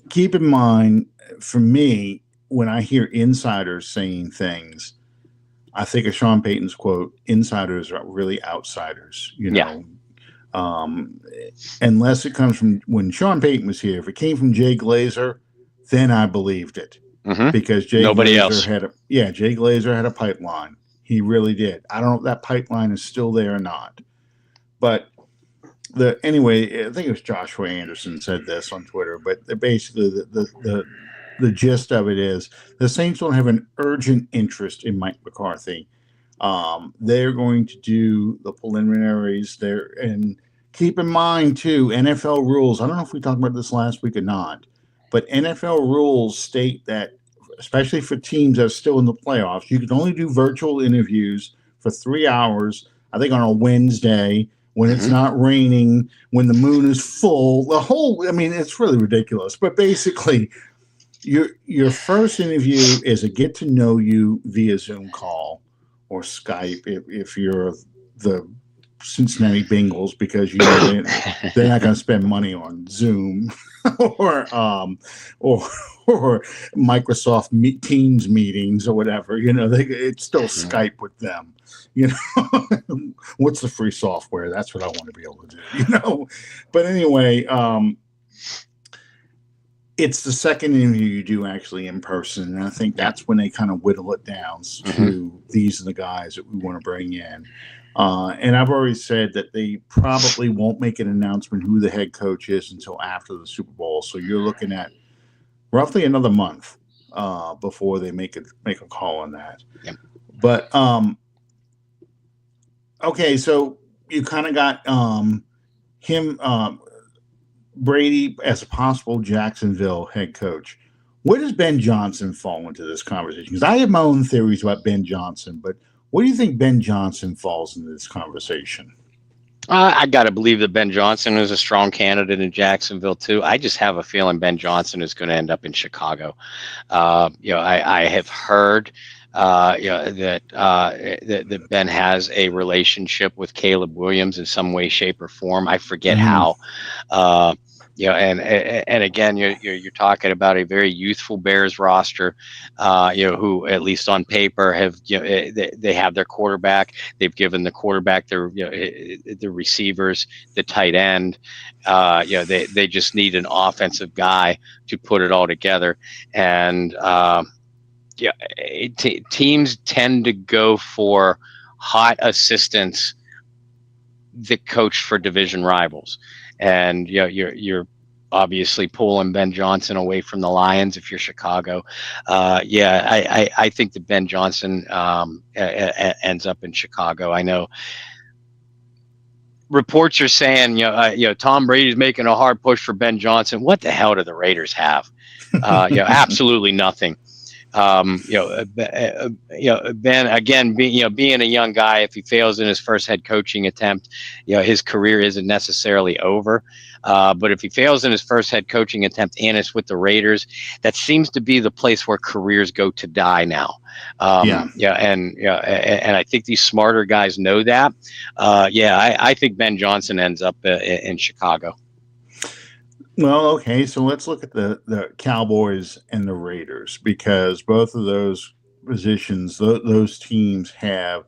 Keep in mind, for me, when I hear insiders saying things, I think of Sean Payton's quote, insiders are really outsiders, unless it comes from when Sean Payton was here. If it came from Jay Glazer, then I believed it, because Jay Glazer had a pipeline. He really did. I don't know if that pipeline is still there or not, but anyway, I think it was Joshua Anderson said this on Twitter, but basically the gist of it is the Saints don't have an urgent interest in Mike McCarthy. They're going to do the preliminaries there. And keep in mind, too, NFL rules. I don't know if we talked about this last week or not, but NFL rules state that, especially for teams that are still in the playoffs, you can only do virtual interviews for 3 hours, I think on a Wednesday, when it's not raining, when the moon is full. It's really ridiculous. But basically, your first interview is a get to know you via Zoom call or Skype if you're the Cincinnati Bengals, because they're not going to spend money on Zoom or Microsoft Teams meetings or whatever. It's still Skype with them. What's the free software? That's what I want to be able to do. But anyway, it's the second interview you do actually in person, and I think that's when they kind of whittle it down to these are the guys that we want to bring in. And I've already said that they probably won't make an announcement who the head coach is until after the Super Bowl. So you're looking at roughly another month before they make a call on that. Yep. But okay, so you kind of got him. Brady as a possible Jacksonville head coach. Where does Ben Johnson fall into this conversation? Because I have my own theories about Ben Johnson, but where do you think Ben Johnson falls into this conversation? I got to believe that Ben Johnson is a strong candidate in Jacksonville too. I just have a feeling Ben Johnson is going to end up in Chicago. I have heard that Ben has a relationship with Caleb Williams in some way, shape, or form. I forget how. And again, you're talking about a very youthful Bears roster, who at least on paper have, they have their quarterback. They've given the quarterback their, the receivers, the tight end. They just need an offensive guy to put it all together. And teams tend to go for hot assistants that coach for division rivals. And you're obviously pulling Ben Johnson away from the Lions if you're Chicago. I think that Ben Johnson ends up in Chicago. I know reports are saying Tom Brady's making a hard push for Ben Johnson. What the hell do the Raiders have? Absolutely nothing. Ben, again, being a young guy, if he fails in his first head coaching attempt, his career isn't necessarily over. But if he fails in his first head coaching attempt and it's with the Raiders, that seems to be the place where careers go to die now. And I think these smarter guys know that. I think Ben Johnson ends up in Chicago. Well, okay, so let's look at the Cowboys and the Raiders, because both of those positions, those teams have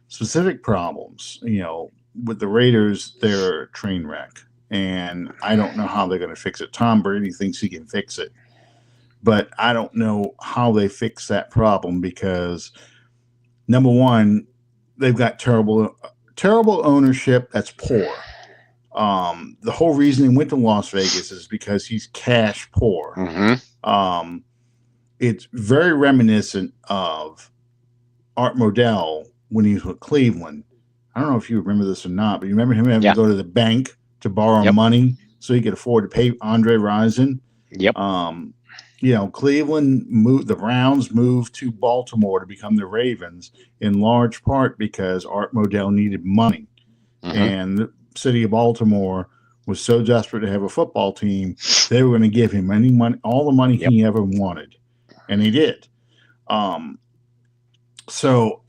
specific problems. With the Raiders, they're a train wreck, and I don't know how they're going to fix it. Tom Brady thinks he can fix it, but I don't know how they fix that problem because, number one, they've got terrible ownership. That's poor. The whole reason he went to Las Vegas is because he's cash poor. It's very reminiscent of Art Modell when he was with Cleveland. I don't know if you remember this or not, but you remember him having to go to the bank to borrow money so he could afford to pay Andre Rison. Cleveland the Browns moved to Baltimore to become the Ravens in large part because Art Modell needed money. And the city of Baltimore was so desperate to have a football team, they were going to give him any money, all the money he ever wanted. And he did. So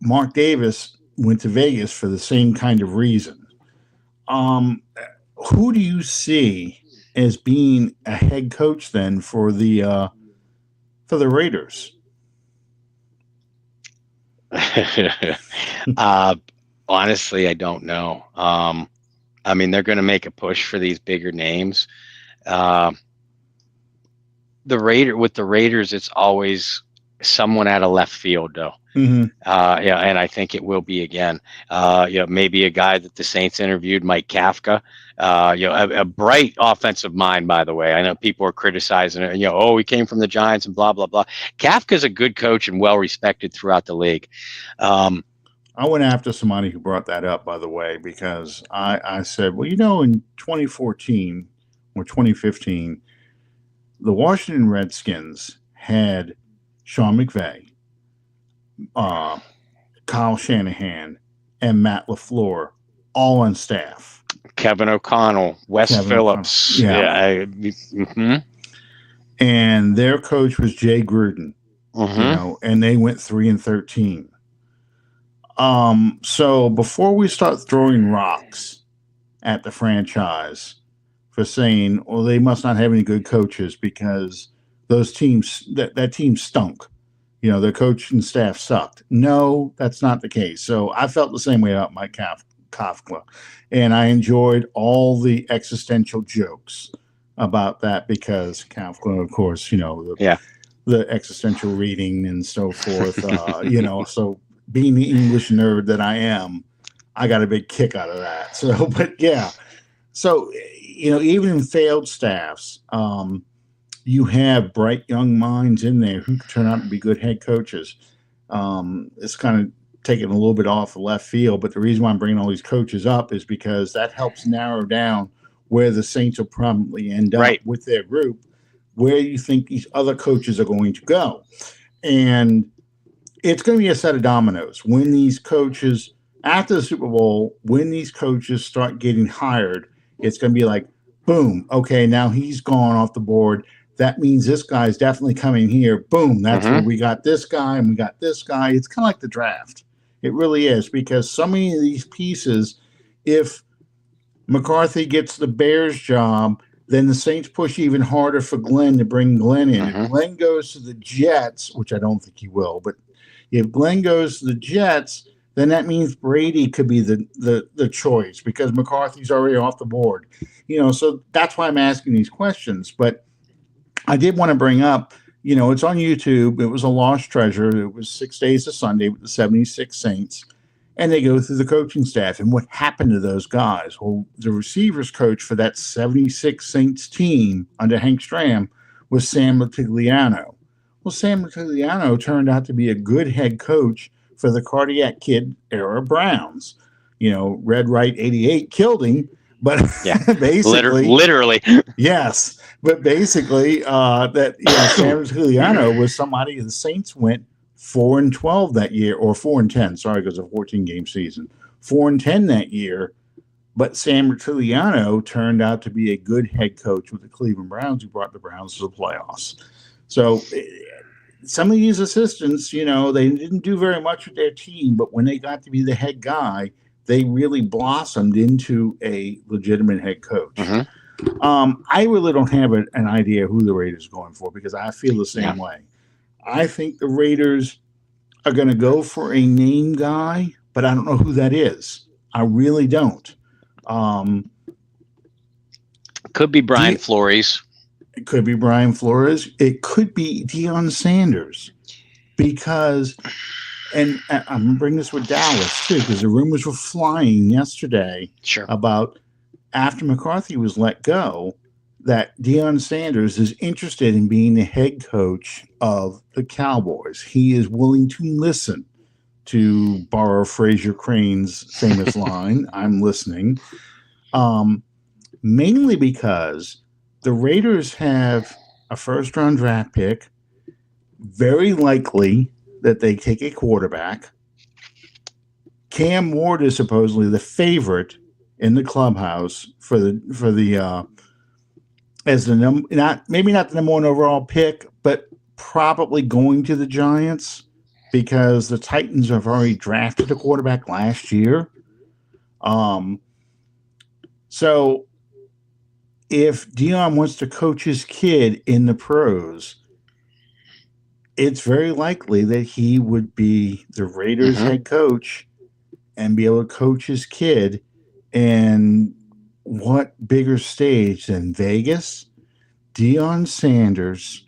Mark Davis went to Vegas for the same kind of reason. Who do you see as being a head coach then for the Raiders? Honestly, I don't know. I mean, they're going to make a push for these bigger names. With the Raiders, it's always someone out of left field, though. And I think it will be again. Maybe a guy that the Saints interviewed, Mike Kafka. A bright offensive mind, by the way. I know people are criticizing it. He came from the Giants and blah blah blah. Kafka's a good coach and well respected throughout the league. I went after somebody who brought that up, by the way, because I said, well, in 2014 or 2015, the Washington Redskins had Sean McVay, Kyle Shanahan, and Matt LaFleur all on staff. Kevin O'Connell, Wes Phillips. And their coach was Jay Gruden, and they went 3-13. So before we start throwing rocks at the franchise for saying, well, they must not have any good coaches because those teams, that team stunk. Their coach and staff sucked. No, that's not the case. So I felt the same way about Mike Kafka. And I enjoyed all the existential jokes about that because Kafka, of course, the existential reading and so forth, so being the English nerd that I am, I got a big kick out of that. So, but yeah. So, even in failed staffs, you have bright young minds in there who turn out to be good head coaches. It's kind of taking a little bit off the left field, but the reason why I'm bringing all these coaches up is because that helps narrow down where the Saints will probably end up with their group, where you think these other coaches are going to go. And it's going to be a set of dominoes when these coaches, after the Super Bowl, when these coaches start getting hired, it's going to be like, boom, okay, now he's gone off the board. That means this guy's definitely coming here. Boom, that's where we got this guy and we got this guy. It's kind of like the draft. It really is, because so many of these pieces, if McCarthy gets the Bears job, then the Saints push even harder for Glenn to bring Glenn in. If Glenn goes to the Jets, which I don't think he will, but if Glenn goes to the Jets, then that means Brady could be the choice because McCarthy's already off the board. So that's why I'm asking these questions. But I did want to bring up, it's on YouTube. It was a lost treasure. It was 6 days of Sunday with the 76 Saints. And they go through the coaching staff and what happened to those guys. Well, the receivers coach for that 76 Saints team under Hank Stram was Sam Latigliano. Well, Sam Latigliano turned out to be a good head coach for the Cardiac Kid era Browns. Red Right 88 killed him, but basically, literally, yes. But basically, Sam Latigliano was somebody the Saints went 4-12 that year, or 4-10. Sorry, because of a 14-game season, 4-10 that year. But Sam Latigliano turned out to be a good head coach with the Cleveland Browns, who brought the Browns to the playoffs. So some of these assistants, they didn't do very much with their team, but when they got to be the head guy, they really blossomed into a legitimate head coach. I really don't have an idea who the Raiders are going for because I feel the same way. I think the Raiders are going to go for a name guy, but I don't know who that is. I really don't. Could be Brian Flores. It could be Brian Flores. It could be Deion Sanders because And I'm going to bring this with Dallas, too, because the rumors were flying yesterday Sure. about after McCarthy was let go, that Deion Sanders is interested in being the head coach of the Cowboys. He is willing to listen, to borrow Fraser Crane's famous line, I'm listening, mainly because the Raiders have a first-round draft pick, very likely that they take a quarterback. Cam Ward is supposedly the favorite in the clubhouse for the as the maybe not the number one overall pick, but probably going to the Giants because the Titans have already drafted a quarterback last year. So if Deion wants to coach his kid in the pros, it's very likely that he would be the Raiders head coach and be able to coach his kid. And what bigger stage than Vegas, Deion Sanders,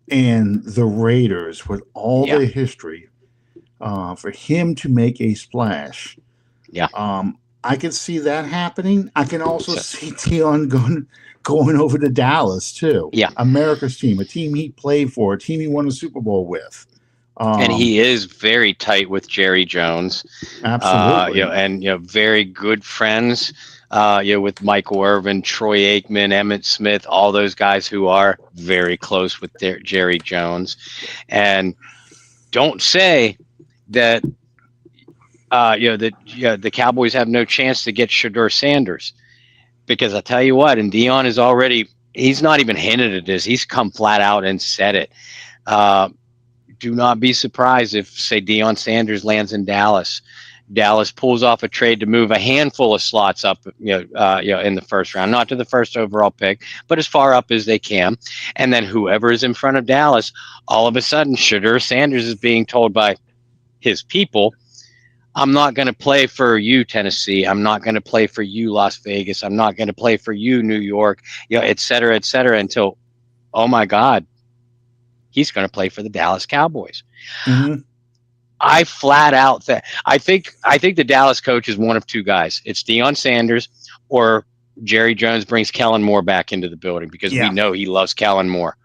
and the Raiders with all the history for him to make a splash. Yeah. I can see that happening. I can also see Deion going over to Dallas too. Yeah. America's team, a team he played for, a team he won a Super Bowl with. And he is very tight with Jerry Jones. Absolutely. Very good friends, with Michael Irvin, Troy Aikman, Emmitt Smith, all those guys who are very close with Jerry Jones. And don't say that, the Cowboys have no chance to get Shedeur Sanders, because I tell you what, and Deion is already, he's not even hinted at this. He's come flat out and said it. Do not be surprised if, say, Deion Sanders lands in Dallas. Dallas pulls off a trade to move a handful of slots up, in the first round, not to the first overall pick, but as far up as they can. And then whoever is in front of Dallas, all of a sudden, Shedeur Sanders is being told by his people, I'm not going to play for you, Tennessee. I'm not going to play for you, Las Vegas. I'm not going to play for you, New York, et cetera, until, oh my God, he's going to play for the Dallas Cowboys. I flat out that I think the Dallas coach is one of two guys. It's Deion Sanders, or Jerry Jones brings Kellen Moore back into the building, because we know he loves Kellen Moore.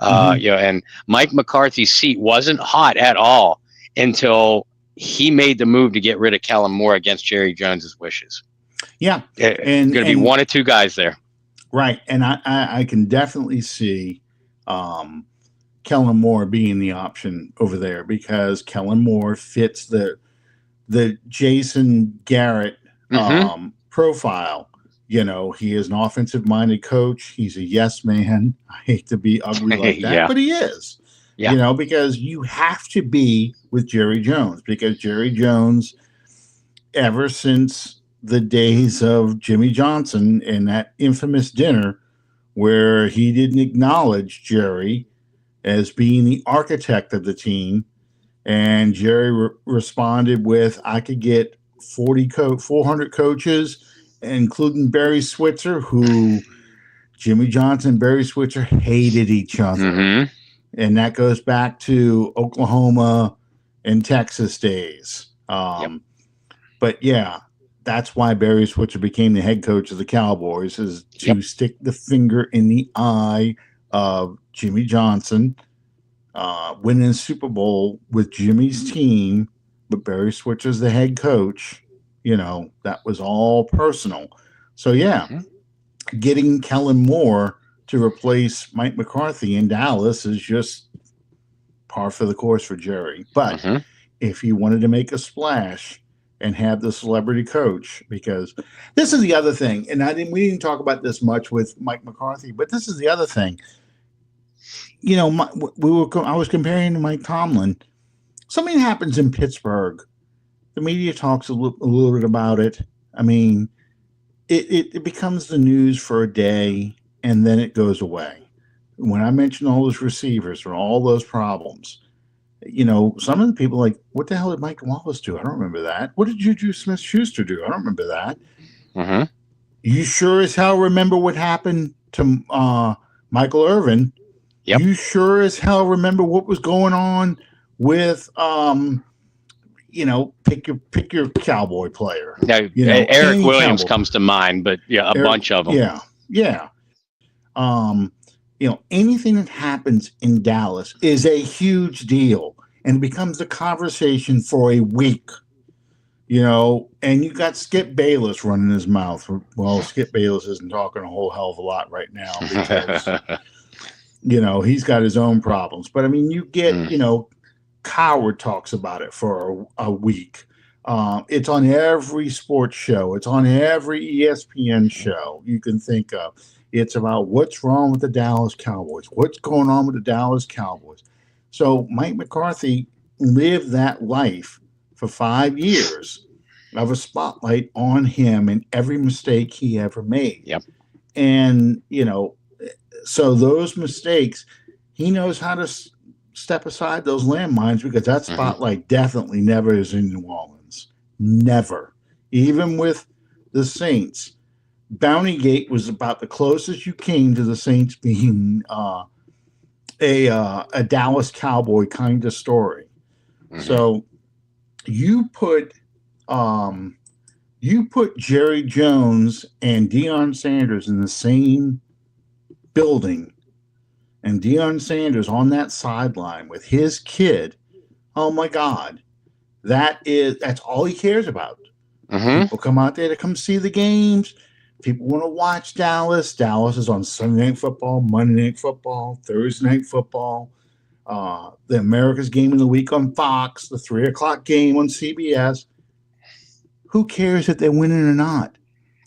And Mike McCarthy's seat wasn't hot at all until he made the move to get rid of Kellen Moore against Jerry Jones's wishes. Yeah, and going to be one of two guys there. Right, and I can definitely see Kellen Moore being the option over there, because Kellen Moore fits the Jason Garrett profile. He is an offensive-minded coach. He's a yes man. I hate to be ugly like that, but he is. Yeah. Because you have to be with Jerry Jones, because Jerry Jones, ever since the days of Jimmy Johnson and that infamous dinner where he didn't acknowledge Jerry as being the architect of the team, and Jerry responded with, I could get 400 coaches, including Barry Switzer, who Jimmy Johnson and Barry Switzer hated each other. And that goes back to Oklahoma and Texas days. But yeah, that's why Barry Switzer became the head coach of the Cowboys, is to stick the finger in the eye of Jimmy Johnson, winning a Super Bowl with Jimmy's team, but Barry Switzer's the head coach. That was all personal. So getting Kellen Moore to replace Mike McCarthy in Dallas is just par for the course for Jerry. But if he wanted to make a splash and have the celebrity coach, because this is the other thing, and we didn't talk about this much with Mike McCarthy, but this is the other thing. I was comparing to Mike Tomlin. Something happens in Pittsburgh. The media talks a little bit about it. I mean, it becomes the news for a day, and then it goes away. When I mention all those receivers or all those problems, some of the people are like, what the hell did Mike Wallace do? I don't remember that. What did Juju Smith-Schuster do? I don't remember that. You sure as hell remember what happened to Michael Irvin. You sure as hell remember what was going on with pick your Cowboy player. Now, Eric Williams comes to mind, but yeah, bunch of them. Yeah. Anything that happens in Dallas is a huge deal and becomes a conversation for a week. And you got Skip Bayless running his mouth. Well, Skip Bayless isn't talking a whole hell of a lot right now because, he's got his own problems. But, I mean, you get, Coward talks about it for a week. It's on every sports show. It's on every ESPN show you can think of. It's about what's wrong with the Dallas Cowboys. What's going on with the Dallas Cowboys? So Mike McCarthy lived that life for 5 years of a spotlight on him and every mistake he ever made. Yep. And, so those mistakes, he knows how to step aside those landmines because that spotlight definitely never is in New Orleans. Never. Even with the Saints, Bounty Gate was about the closest you came to the Saints being a Dallas Cowboy kind of story. So you put Jerry Jones and Deion Sanders in the same building, and Deion Sanders on that sideline with his kid. Oh my God, that's all he cares about. People come out there to come see the games. People want to watch Dallas. Dallas is on Sunday Night Football, Monday Night Football, Thursday Night Football, the America's Game of the Week on Fox, the 3:00 game on CBS. Who cares if they're winning or not?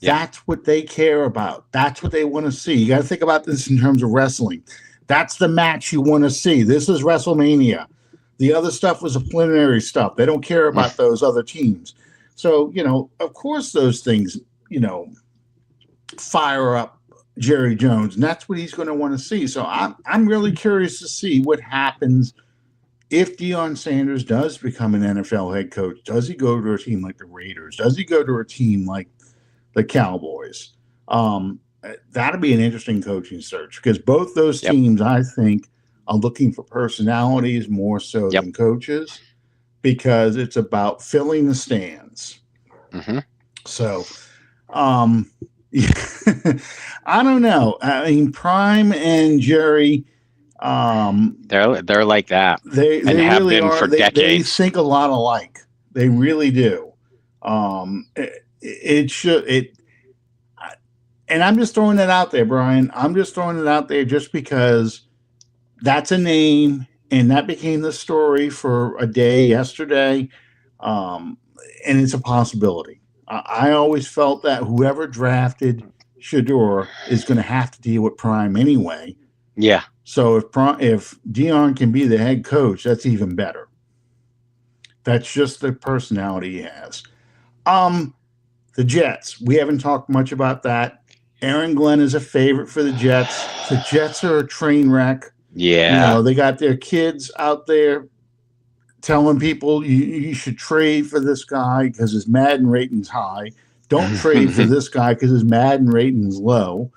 Yeah. That's what they care about. That's what they want to see. You got to think about this in terms of wrestling. That's the match you want to see. This is WrestleMania. The other stuff was a preliminary stuff. They don't care about those other teams. So, of course those things, fire up Jerry Jones, and that's what he's going to want to see. So I'm really curious to see what happens if Deion Sanders does become an NFL head coach. Does he go to a team like the Raiders? Does he go to a team like the Cowboys? That'll be an interesting coaching search because both those teams, I think, are looking for personalities more so than coaches because it's about filling the stands. So, I don't know. I mean, Prime and Jerry, they're like that. They have really been are. For decades. They think a lot alike. They really do. It should. And I'm just throwing it out there, Brian. I'm just throwing it out there just because that's a name, and that became the story for a day yesterday, and it's a possibility. I always felt that whoever drafted Shador is going to have to deal with Prime anyway. Yeah. So if Deion can be the head coach, that's even better. That's just the personality he has. The Jets. We haven't talked much about that. Aaron Glenn is a favorite for the Jets. The Jets are a train wreck. Yeah. They got their kids out there telling people you should trade for this guy because his Madden rating's high. Don't trade for this guy because his Madden rating's low.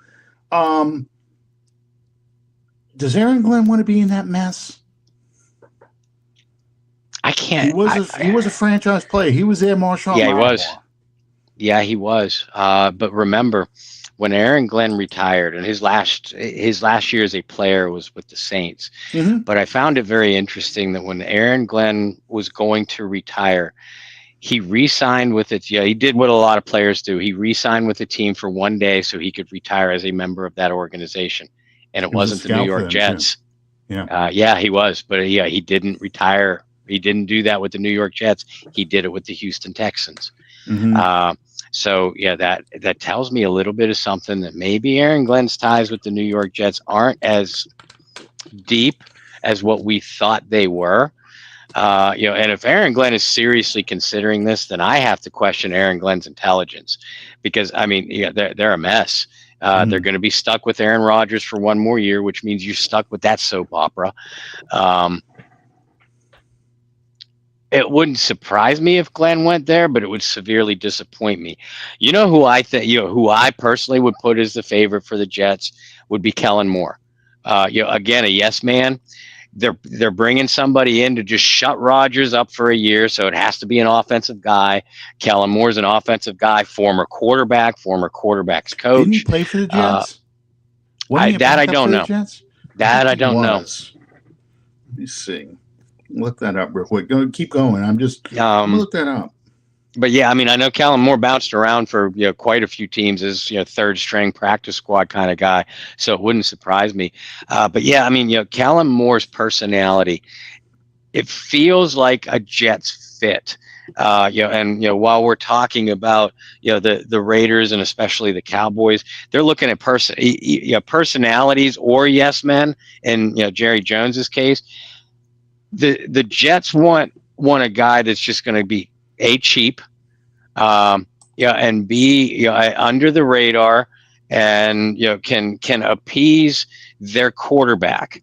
Does Aaron Glenn want to be in that mess? I can't. He was a franchise player. He was there, Marshawn. Yeah, he was. Yeah, he was. But remember, when Aaron Glenn retired, and his last year as a player was with the Saints. But I found it very interesting that when Aaron Glenn was going to retire, he re-signed with it. Yeah, he did what a lot of players do. He re-signed with the team for one day so he could retire as a member of that organization. And it wasn't the New York Jets. Yeah, he was. But yeah, he didn't retire. He didn't do that with the New York Jets. He did it with the Houston Texans. So yeah, that tells me a little bit of something that maybe Aaron Glenn's ties with the New York Jets aren't as deep as what we thought they were. And if Aaron Glenn is seriously considering this, then I have to question Aaron Glenn's intelligence because I mean, they're a mess. They're going to be stuck with Aaron Rodgers for one more year, which means you're stuck with that soap opera. It wouldn't surprise me if Glenn went there, but it would severely disappoint me. You know who I think, who I personally would put as the favorite for the Jets would be Kellen Moore. Again, a yes man. they're bringing somebody in to just shut Rodgers up for a year, so it has to be an offensive guy. Kellen Moore's an offensive guy, former quarterback's coach. Didn't he play for the Jets? I don't know. Jets? That I don't know. Let me see. Look that up real quick. Keep going. I'm gonna look that up. But yeah, I mean, I know Kellen Moore bounced around for quite a few teams as third string practice squad kind of guy, so it wouldn't surprise me. But yeah, I mean, Kellen Moore's personality, it feels like a Jets fit. And while we're talking about the Raiders and especially the Cowboys, they're looking at personalities or yes men. In Jerry Jones's case, the Jets want a guy that's just going to be cheap, and B, under the radar, and can appease their quarterback.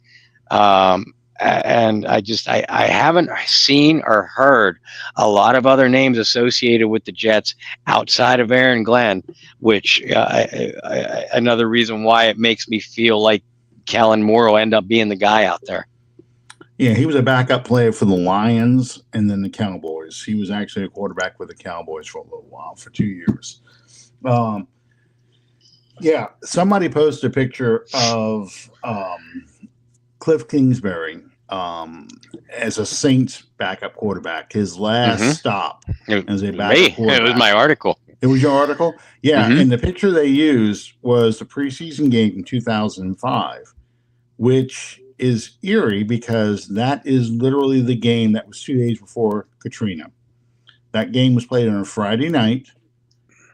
And I haven't seen or heard a lot of other names associated with the Jets outside of Aaron Glenn, which another reason why it makes me feel like Kellen Moore will end up being the guy out there. Yeah, he was a backup player for the Lions and then the Cowboys. He was actually a quarterback with the Cowboys for a little while, for 2 years. Yeah, somebody posted a picture of Cliff Kingsbury as a Saints backup quarterback. His last stop as a backup quarterback. It was my article. It was your article? Yeah, and the picture they used was the preseason game in 2005, which is eerie because that is literally the game that was 2 days before Katrina. That game was played on a Friday night,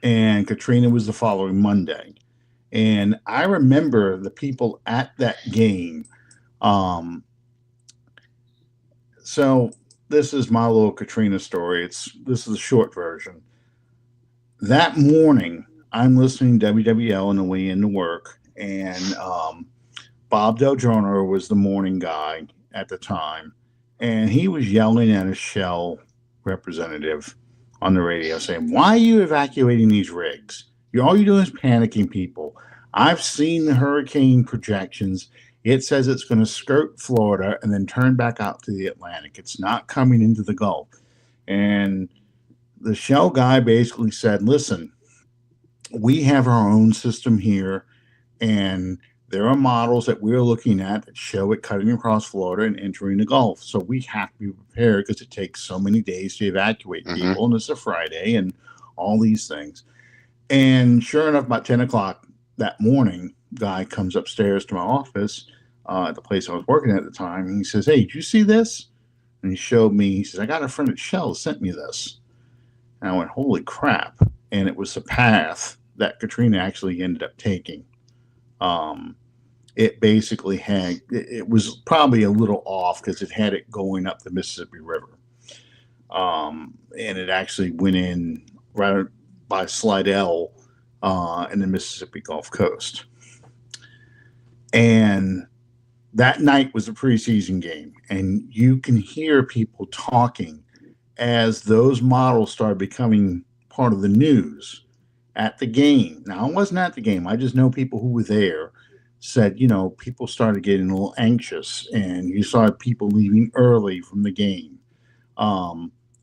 and Katrina was the following Monday. And I remember the people at that game. So this is my little Katrina story. This is a short version. That morning, I'm listening to WWL on the way into work, and Bob Del Giorno was the morning guy at the time, and he was yelling at a Shell representative on the radio saying, "Why are you evacuating these rigs? All you're doing is panicking people. I've seen the hurricane projections. It says it's going to skirt Florida and then turn back out to the Atlantic. It's not coming into the Gulf." And the Shell guy basically said, "Listen, we have our own system here, and there are models that we're looking at that show it cutting across Florida and entering the Gulf. So we have to be prepared because it takes so many days to evacuate people, and it's a Friday and all these things." And sure enough, about 10 o'clock that morning, guy comes upstairs to my office at the place I was working at the time. And he says, "Hey, did you see this?" And he showed me. He says, "I got a friend at Shell sent me this." And I went, "Holy crap." And it was the path that Katrina actually ended up taking. It basically had, it was probably a little off because it had it going up the Mississippi River. And it actually went in right by Slidell in the Mississippi Gulf Coast. And that night was a preseason game. And you can hear people talking as those models started becoming part of the news at the game. Now, I wasn't at the game. I just know people who were there said, people started getting a little anxious, and you saw people leaving early from the game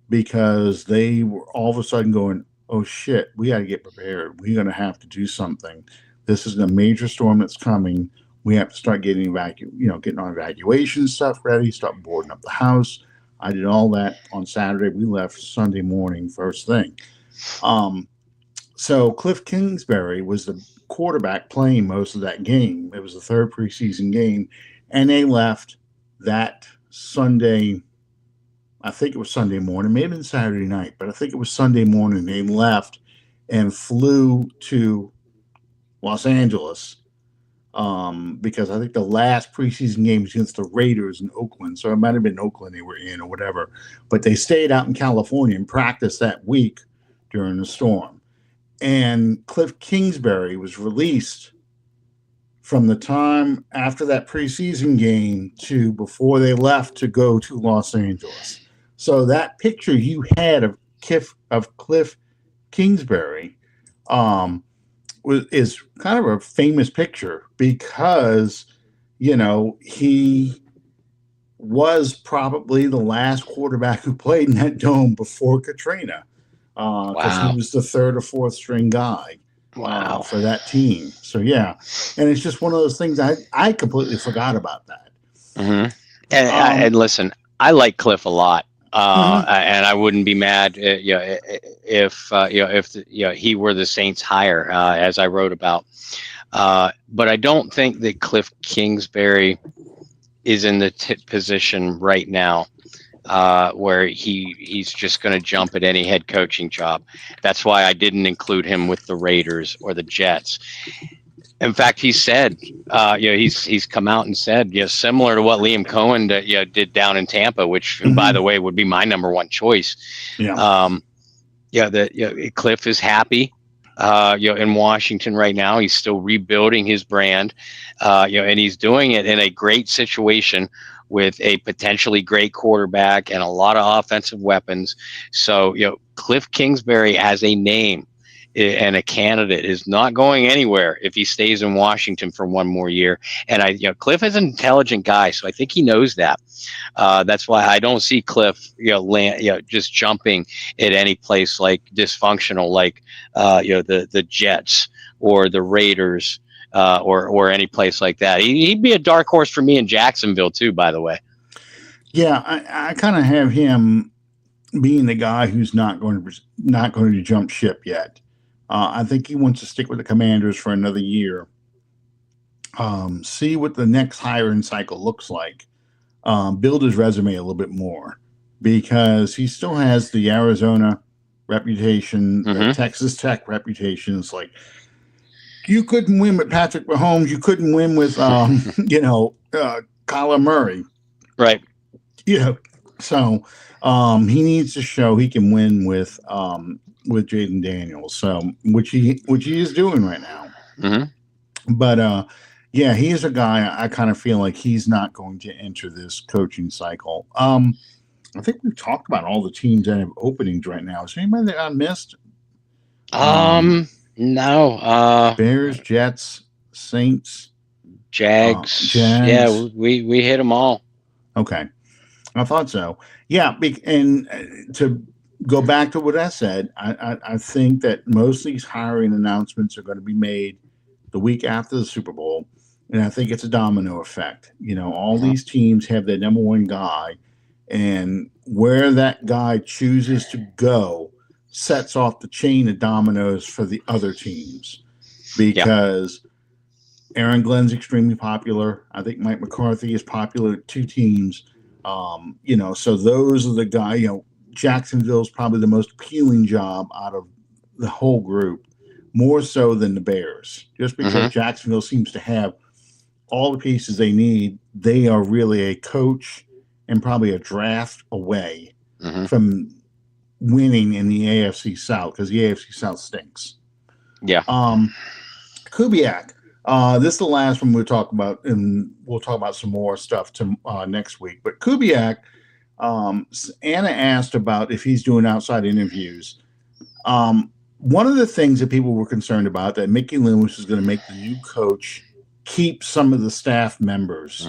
because they were all of a sudden going, "Oh shit, we got to get prepared. We're going to have to do something. This is a major storm that's coming. We have to start getting getting our evacuation stuff ready, start boarding up the house." I did all that on Saturday. We left Sunday morning first thing. So Cliff Kingsbury was the quarterback playing most of that game. It was the third preseason game, and they left that Sunday. I think it was Sunday morning, maybe been Saturday night, but I think it was Sunday morning. They left and flew to Los Angeles because I think the last preseason game was against the Raiders in Oakland. So it might have been Oakland they were in or whatever. But they stayed out in California and practiced that week during the storm. And Cliff Kingsbury was released from the time after that preseason game to before they left to go to Los Angeles. So that picture you had of Cliff Kingsbury is kind of a famous picture because, he was probably the last quarterback who played in that dome before Katrina, because he Wow. was the third or fourth string guy Wow. for that team. So yeah, and it's just one of those things I completely forgot about that. Hmm. And Um, listen, I like Cliff a lot. mhm. And I wouldn't be mad, if he were the Saints' hire, as I wrote about. But I don't think that Cliff Kingsbury is in the position right now, where he's just going to jump at any head coaching job. That's why I didn't include him with the Raiders or the Jets. In fact, he said, he's come out and said, similar to what Liam Cohen did down in Tampa, which, by the way, would be my number one choice. Yeah. Cliff is happy, in Washington right now. He's still rebuilding his brand, and he's doing it in a great situation with a potentially great quarterback and a lot of offensive weapons. So, Cliff Kingsbury as a name and a candidate is not going anywhere if he stays in Washington for one more year. And Cliff is an intelligent guy, so I think he knows that. That's why I don't see Cliff, just jumping at any place like dysfunctional, like the Jets or the Raiders, or any place like that. He'd be a dark horse for me in Jacksonville too, by the way. Yeah, I kind of have him being the guy who's not going to jump ship yet. I think he wants to stick with the Commanders for another year. See what the next hiring cycle looks like. Build his resume a little bit more, because he still has the Arizona reputation, the Texas Tech reputation. It's like, you couldn't win with Patrick Mahomes. You couldn't win with, Kyler Murray. Right. So he needs to show he can win with Jaden Daniels. So which he is doing right now. Mm-hmm. But yeah, he is a guy I kind of feel like he's not going to enter this coaching cycle. I think we've talked about all the teams that have openings right now. Is there anybody that I missed? No. Bears, Jets, Saints, Jags. Jags. Yeah, we hit them all. Okay, I thought so. Yeah, and to go back to what I said, I think that most of these hiring announcements are going to be made the week after the Super Bowl, and I think it's a domino effect. All these teams have their number one guy, and where that guy chooses to go sets off the chain of dominoes for the other teams, because Aaron Glenn's extremely popular. I think Mike McCarthy is popular at two teams. So those are the guys. Jacksonville's probably the most appealing job out of the whole group, more so than the Bears, just because Jacksonville seems to have all the pieces they need. They are really a coach and probably a draft away from winning in the AFC South, because the AFC South stinks. Yeah. Kubiak. This is the last one we'll talk about, and we'll talk about some more stuff next week. But Kubiak, Anna asked about if he's doing outside interviews. One of the things that people were concerned about, that Mickey Loomis was going to make the new coach keep some of the staff members.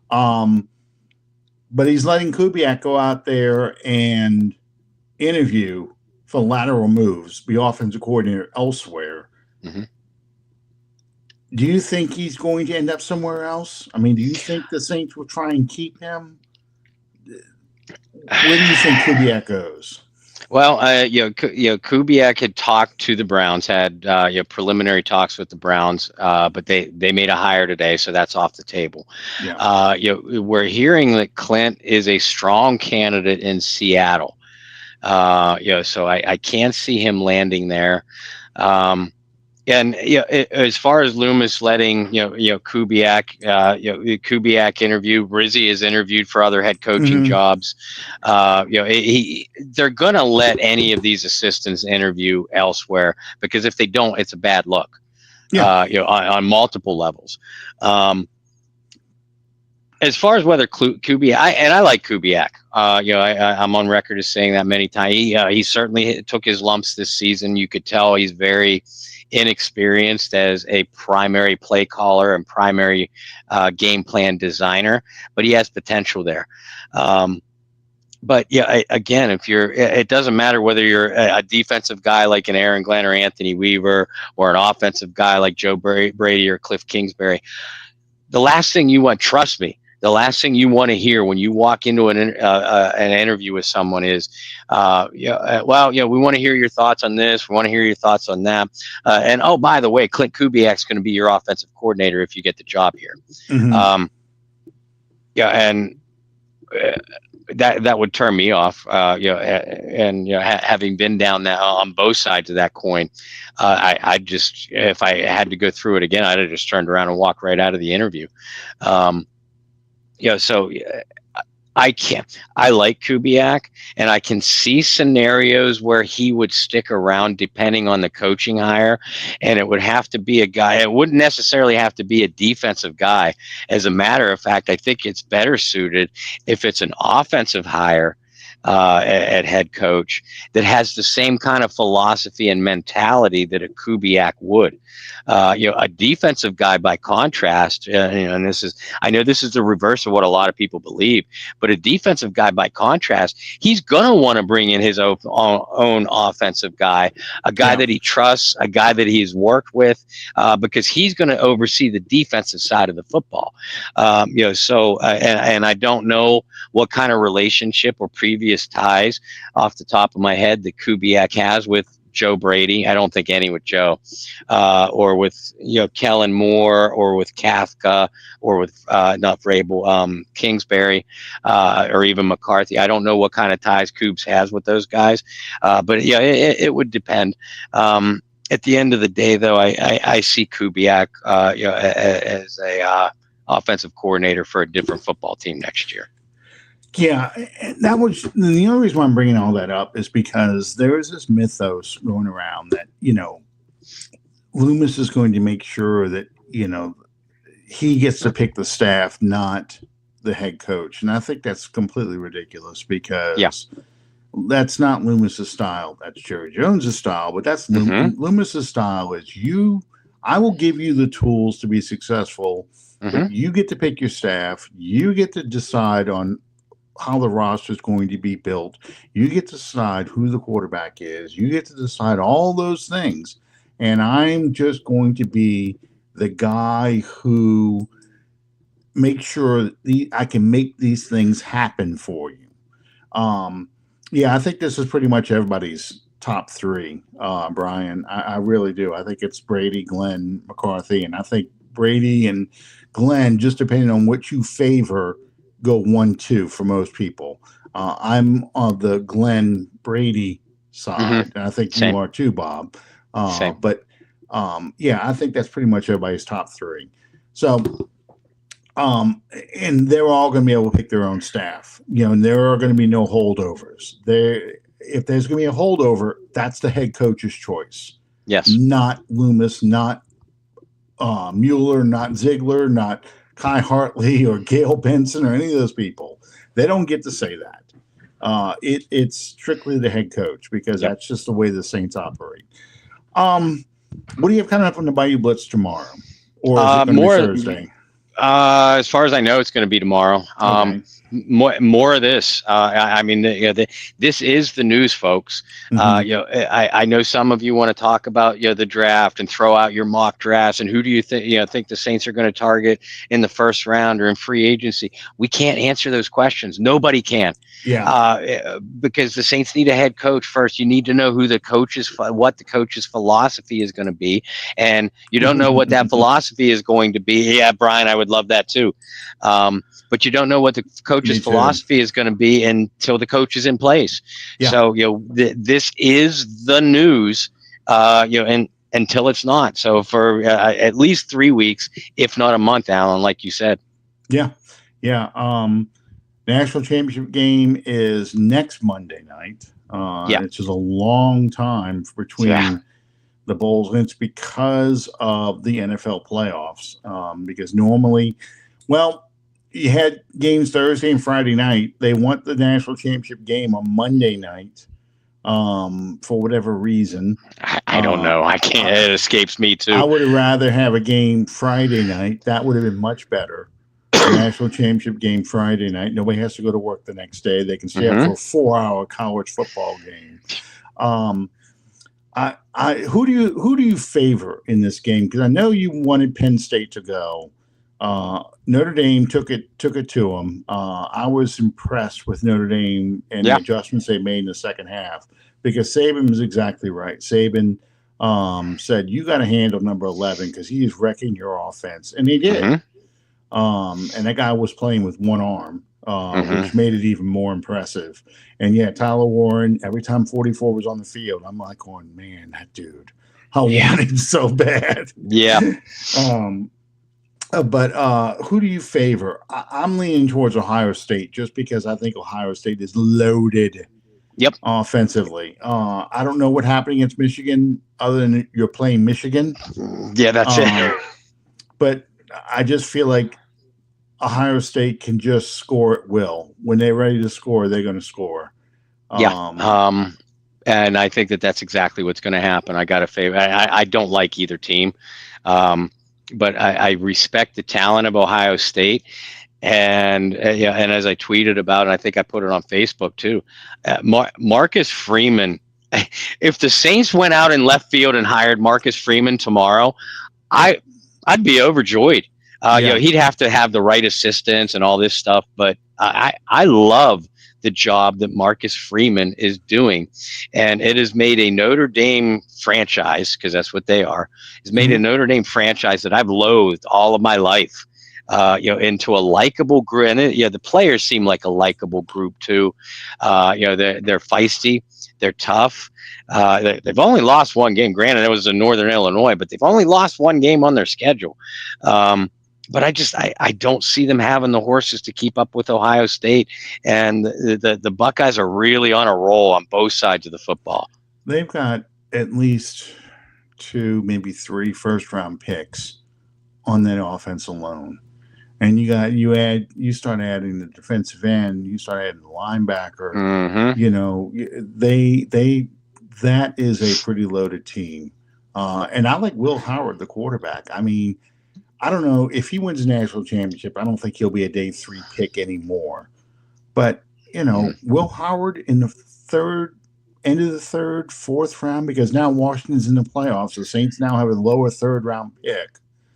But he's letting Kubiak go out there and interview for lateral moves, be offensive coordinator elsewhere. Do you think he's going to end up somewhere else? I mean, do you think the Saints will try and keep him? Where do you think Kubiak goes? Well, Kubiak had talked to the Browns, had preliminary talks with the Browns, but they made a hire today, so that's off the table. We're hearing that Clint is a strong candidate in Seattle. So I can't see him landing there. And as far as Loomis letting Kubiak, Kubiak interview, Rizzi is interviewed for other head coaching jobs. They're gonna let any of these assistants interview elsewhere, because if they don't, it's a bad look. On multiple levels. As far as whether Kubiak, I like Kubiak. I'm on record as saying that many times. He certainly took his lumps this season. You could tell he's very inexperienced as a primary play caller and primary game plan designer, but he has potential there. But yeah, again, it doesn't matter whether you're a defensive guy like an Aaron Glenn or Anthony Weaver, or an offensive guy like Joe Brady or Cliff Kingsbury. The last thing you want, trust me, the last thing you want to hear when you walk into an interview with someone is, we want to hear your thoughts on this. We want to hear your thoughts on that. And oh, by the way, Clint Kubiak's going to be your offensive coordinator if you get the job here. Mm-hmm. That would turn me off. Having been down that on both sides of that coin, I just, if I had to go through it again, I'd have just turned around and walked right out of the interview. So I like Kubiak, and I can see scenarios where he would stick around depending on the coaching hire, and it would have to be a guy. It wouldn't necessarily have to be a defensive guy. As a matter of fact, I think it's better suited if it's an offensive hire at head coach that has the same kind of philosophy and mentality that a Kubiak would. A defensive guy, by contrast, and I know this is the reverse of what a lot of people believe, but a defensive guy, by contrast, he's going to want to bring in his own offensive guy, a guy that he trusts, a guy that he's worked with, because he's going to oversee the defensive side of the football. And I don't know what kind of relationship or previous ties off the top of my head that Kubiak has with Joe Brady. I don't think any with Joe, or with Kellen Moore, or with Kafka, or with not Vrabel, Kingsbury, or even McCarthy. I don't know what kind of ties Coobs has with those guys, but it would depend. At the end of the day, though, I see Kubiak as a offensive coordinator for a different football team next year. Yeah, that was the only reason why I'm bringing all that up is because there is this mythos going around that, Loomis is going to make sure that, he gets to pick the staff, not the head coach. And I think that's completely ridiculous because that's not Loomis's style. That's Jerry Jones's style, but that's Loomis's style is I will give you the tools to be successful, but you get to pick your staff. You get to decide on how the roster is going to be built. You get to decide who the quarterback is. You get to decide all those things. And I'm just going to be the guy who makes sure I can make these things happen for you. I think this is pretty much everybody's top three, Brian. I really do. I think it's Brady, Glenn, McCarthy, and I think Brady and Glenn, just depending on what you favor, go 1-2 for most people. I'm on the Glenn Brady side, and I think you are too, Bob. But I think that's pretty much everybody's top three. So, and they're all going to be able to pick their own staff. And there are going to be no holdovers. If there's going to be a holdover, that's the head coach's choice. Yes, not Loomis, not Mueller, not Ziegler, not Kai Hartley or Gail Benson or any of those people. They don't get to say that. It's strictly the head coach because that's just the way the Saints operate. What do you have coming up on the Bayou Blitz tomorrow? Or is it going to be Thursday? As far as I know, it's going to be tomorrow. Okay. More of this. This is the news, folks. I know some of you want to talk about the draft and throw out your mock drafts and who do you think the Saints are going to target in the first round or in free agency. We can't answer those questions. Nobody can. Because the Saints need a head coach first. You need to know who what the coach's philosophy is going to be, and you don't know what that philosophy is going to be. Yeah, Brian, I would love that too. But you don't know what the coach's philosophy is going to be until the coach is in place. So, this is the news, and until it's not. So for at least 3 weeks, if not a month, Alan, like you said. National championship game is next Monday night. It's just a long time between the bowls, and it's because of the NFL playoffs. Because normally, you had games Thursday and Friday night. They want the national championship game on Monday night, for whatever reason. I don't know. I can't. It escapes me I too. would have rather have a game Friday night. That would have been much better. A national championship game Friday night. Nobody has to go to work the next day. They can stay up for a 4-hour college football game. Who do you favor in this game? Because I know you wanted Penn State to go. Notre Dame took it to them. I was impressed with Notre Dame and the adjustments they made in the second half, because Saban was exactly right. Saban said, you got to handle number 11 because he is wrecking your offense, and he did. And that guy was playing with one arm, which made it even more impressive. And yeah, Tyler Warren, every time 44 was on the field, I'm like going, man, that dude, I want him so bad. Yeah. But who do you favor? I'm leaning towards Ohio State just because I think Ohio State is loaded offensively. I don't know what happened against Michigan other than you're playing Michigan. Yeah, that's it. But I just feel like Ohio State can just score at will. When they're ready to score, they're going to score. And I think that's exactly what's going to happen. I got a favor. I don't like either team. But I respect the talent of Ohio State, and and as I tweeted about, and I think I put it on Facebook too, Marcus Freeman. If the Saints went out in left field and hired Marcus Freeman tomorrow, I'd be overjoyed. He'd have to have the right assistants and all this stuff, but I love the job that Marcus Freeman is doing, and it has made a Notre Dame franchise, because that's what they are, has made a Notre Dame franchise that I've loathed all of my life, into a likable group. And the players seem like a likable group too. They're feisty, they're tough. They've only lost one game. Granted, it was in Northern Illinois, but they've only lost one game on their schedule. But I don't see them having the horses to keep up with Ohio State, and the Buckeyes are really on a roll on both sides of the football. They've got at least 2, maybe 3 first-round picks on that offense alone, and you start adding the defensive end, you start adding the linebacker. That is a pretty loaded team, and I like Will Howard, the quarterback. I mean, I don't know if he wins the national championship. I don't think he'll be a day 3 pick anymore. But, Will Howard in the end of the third, fourth round, because now Washington's in the playoffs. The Saints now have a lower 3rd round pick.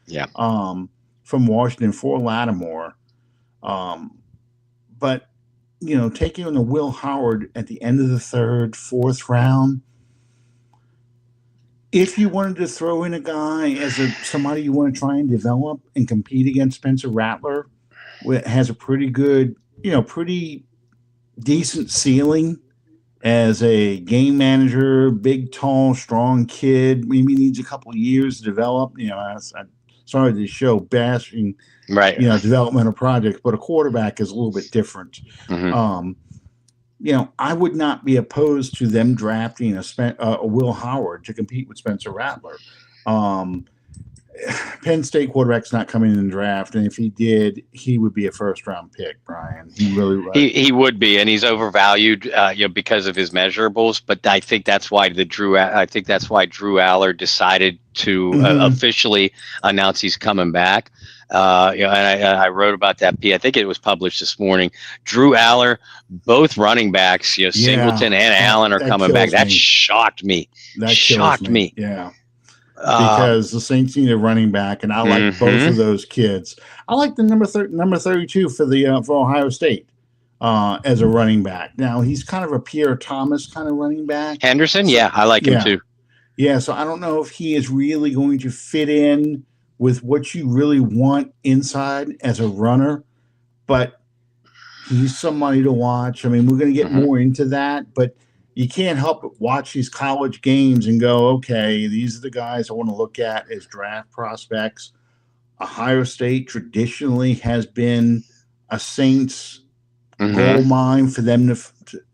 Yeah. From Washington for Lattimore. But, taking on the Will Howard at the end of the 3rd, 4th round, if you wanted to throw in a guy as somebody you want to try and develop and compete against Spencer Rattler, has a pretty good, pretty decent ceiling as a game manager, big, tall, strong kid, maybe needs a couple of years to develop. I'm sorry to show bashing, developmental projects, but a quarterback is a little bit different. I would not be opposed to them drafting a Will Howard to compete with Spencer Rattler. Penn State quarterback's not coming in the draft, and if he did, he would be a 1st-round pick, Brian. He really would. He would be, and he's overvalued, because of his measurables. But I think that's why Drew Aller decided to officially announce he's coming back. And I wrote about that. I think it was published this morning. Drew Aller, both running backs, Singleton and Allen are coming back. That shocked me. That shocked me. Yeah. Because the Saints need a running back, and I like both of those kids. I like the number 32 for Ohio State as a running back. Now he's kind of a Pierre Thomas kind of running back. Henderson, I like him too. Yeah, so I don't know if he is really going to fit in with what you really want inside as a runner, but he's somebody to watch. I mean, we're going to get more into that, but you can't help but watch these college games and go, okay, these are the guys I want to look at as draft prospects. Ohio State traditionally has been a Saints gold mine for them to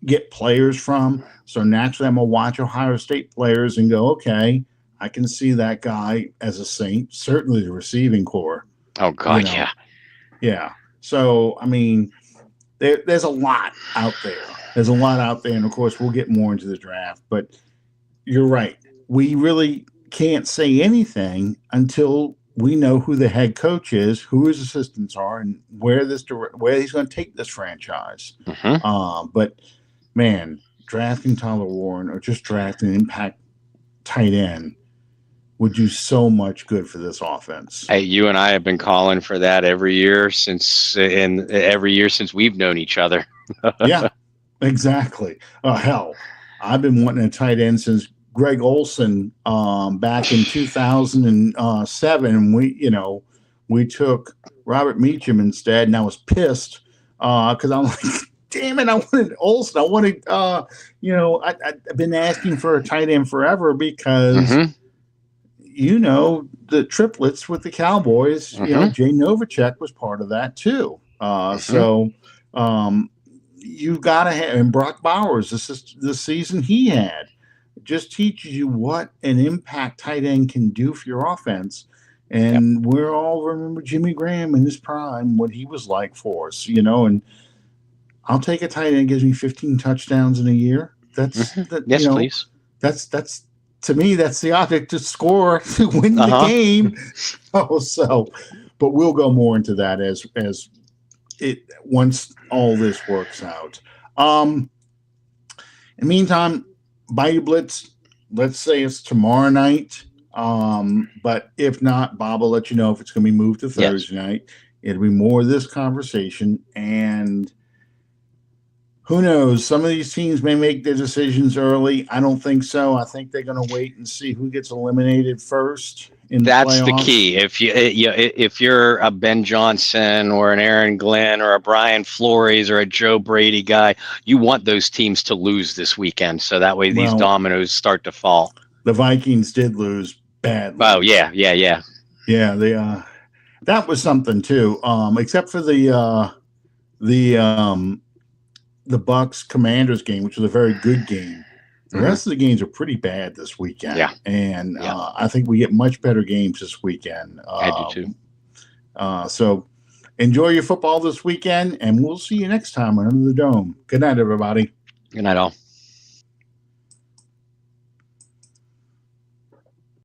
get players from. So naturally, I'm going to watch Ohio State players and go, okay, I can see that guy as a Saint, certainly the receiving core. Oh, God, Yeah. So, I mean, there's a lot out there. There's a lot out there. And of course, we'll get more into the draft. But you're right. We really can't say anything until we know who the head coach is, who his assistants are, and where he's going to take this franchise. But man, drafting Tyler Warren or just drafting an impact tight end would do so much good for this offense. Hey, you and I have been calling for that every year since we've known each other. Yeah, exactly. Hell, I've been wanting a tight end since Greg Olson back in 2007. And we took Robert Meacham instead, and I was pissed because I'm like, damn it, I wanted Olson. I wanted, I've been asking for a tight end forever because, the triplets with the Cowboys, Jay Novacek was part of that too. So you've got to have, and Brock Bowers, this is the season he had, just teaches you what an impact tight end can do for your offense. And we're all remember Jimmy Graham in his prime, what he was like for us, and I'll take a tight end gives me 15 touchdowns in a year. That's yes, please. That's to me, that's the object to score to win the game. But we'll go more into that as it once all this works out. In the meantime, Bayou Blitz, let's say it's tomorrow night. But if not, Bob will let you know if it's going to be moved to Thursday night. It'll be more of this conversation. And who knows? Some of these teams may make their decisions early. I don't think so. I think they're going to wait and see who gets eliminated first. That's the key. If you're a Ben Johnson or an Aaron Glenn or a Brian Flores or a Joe Brady guy, you want those teams to lose this weekend, so that way these dominoes start to fall. The Vikings did lose badly. Oh yeah. They that was something too. Except for the Bucks Commanders game, which was a very good game. The rest of the games are pretty bad this weekend. Yeah. And I think we get much better games this weekend. I do too. So enjoy your football this weekend, and we'll see you next time on Under the Dome. Good night, everybody. Good night, all.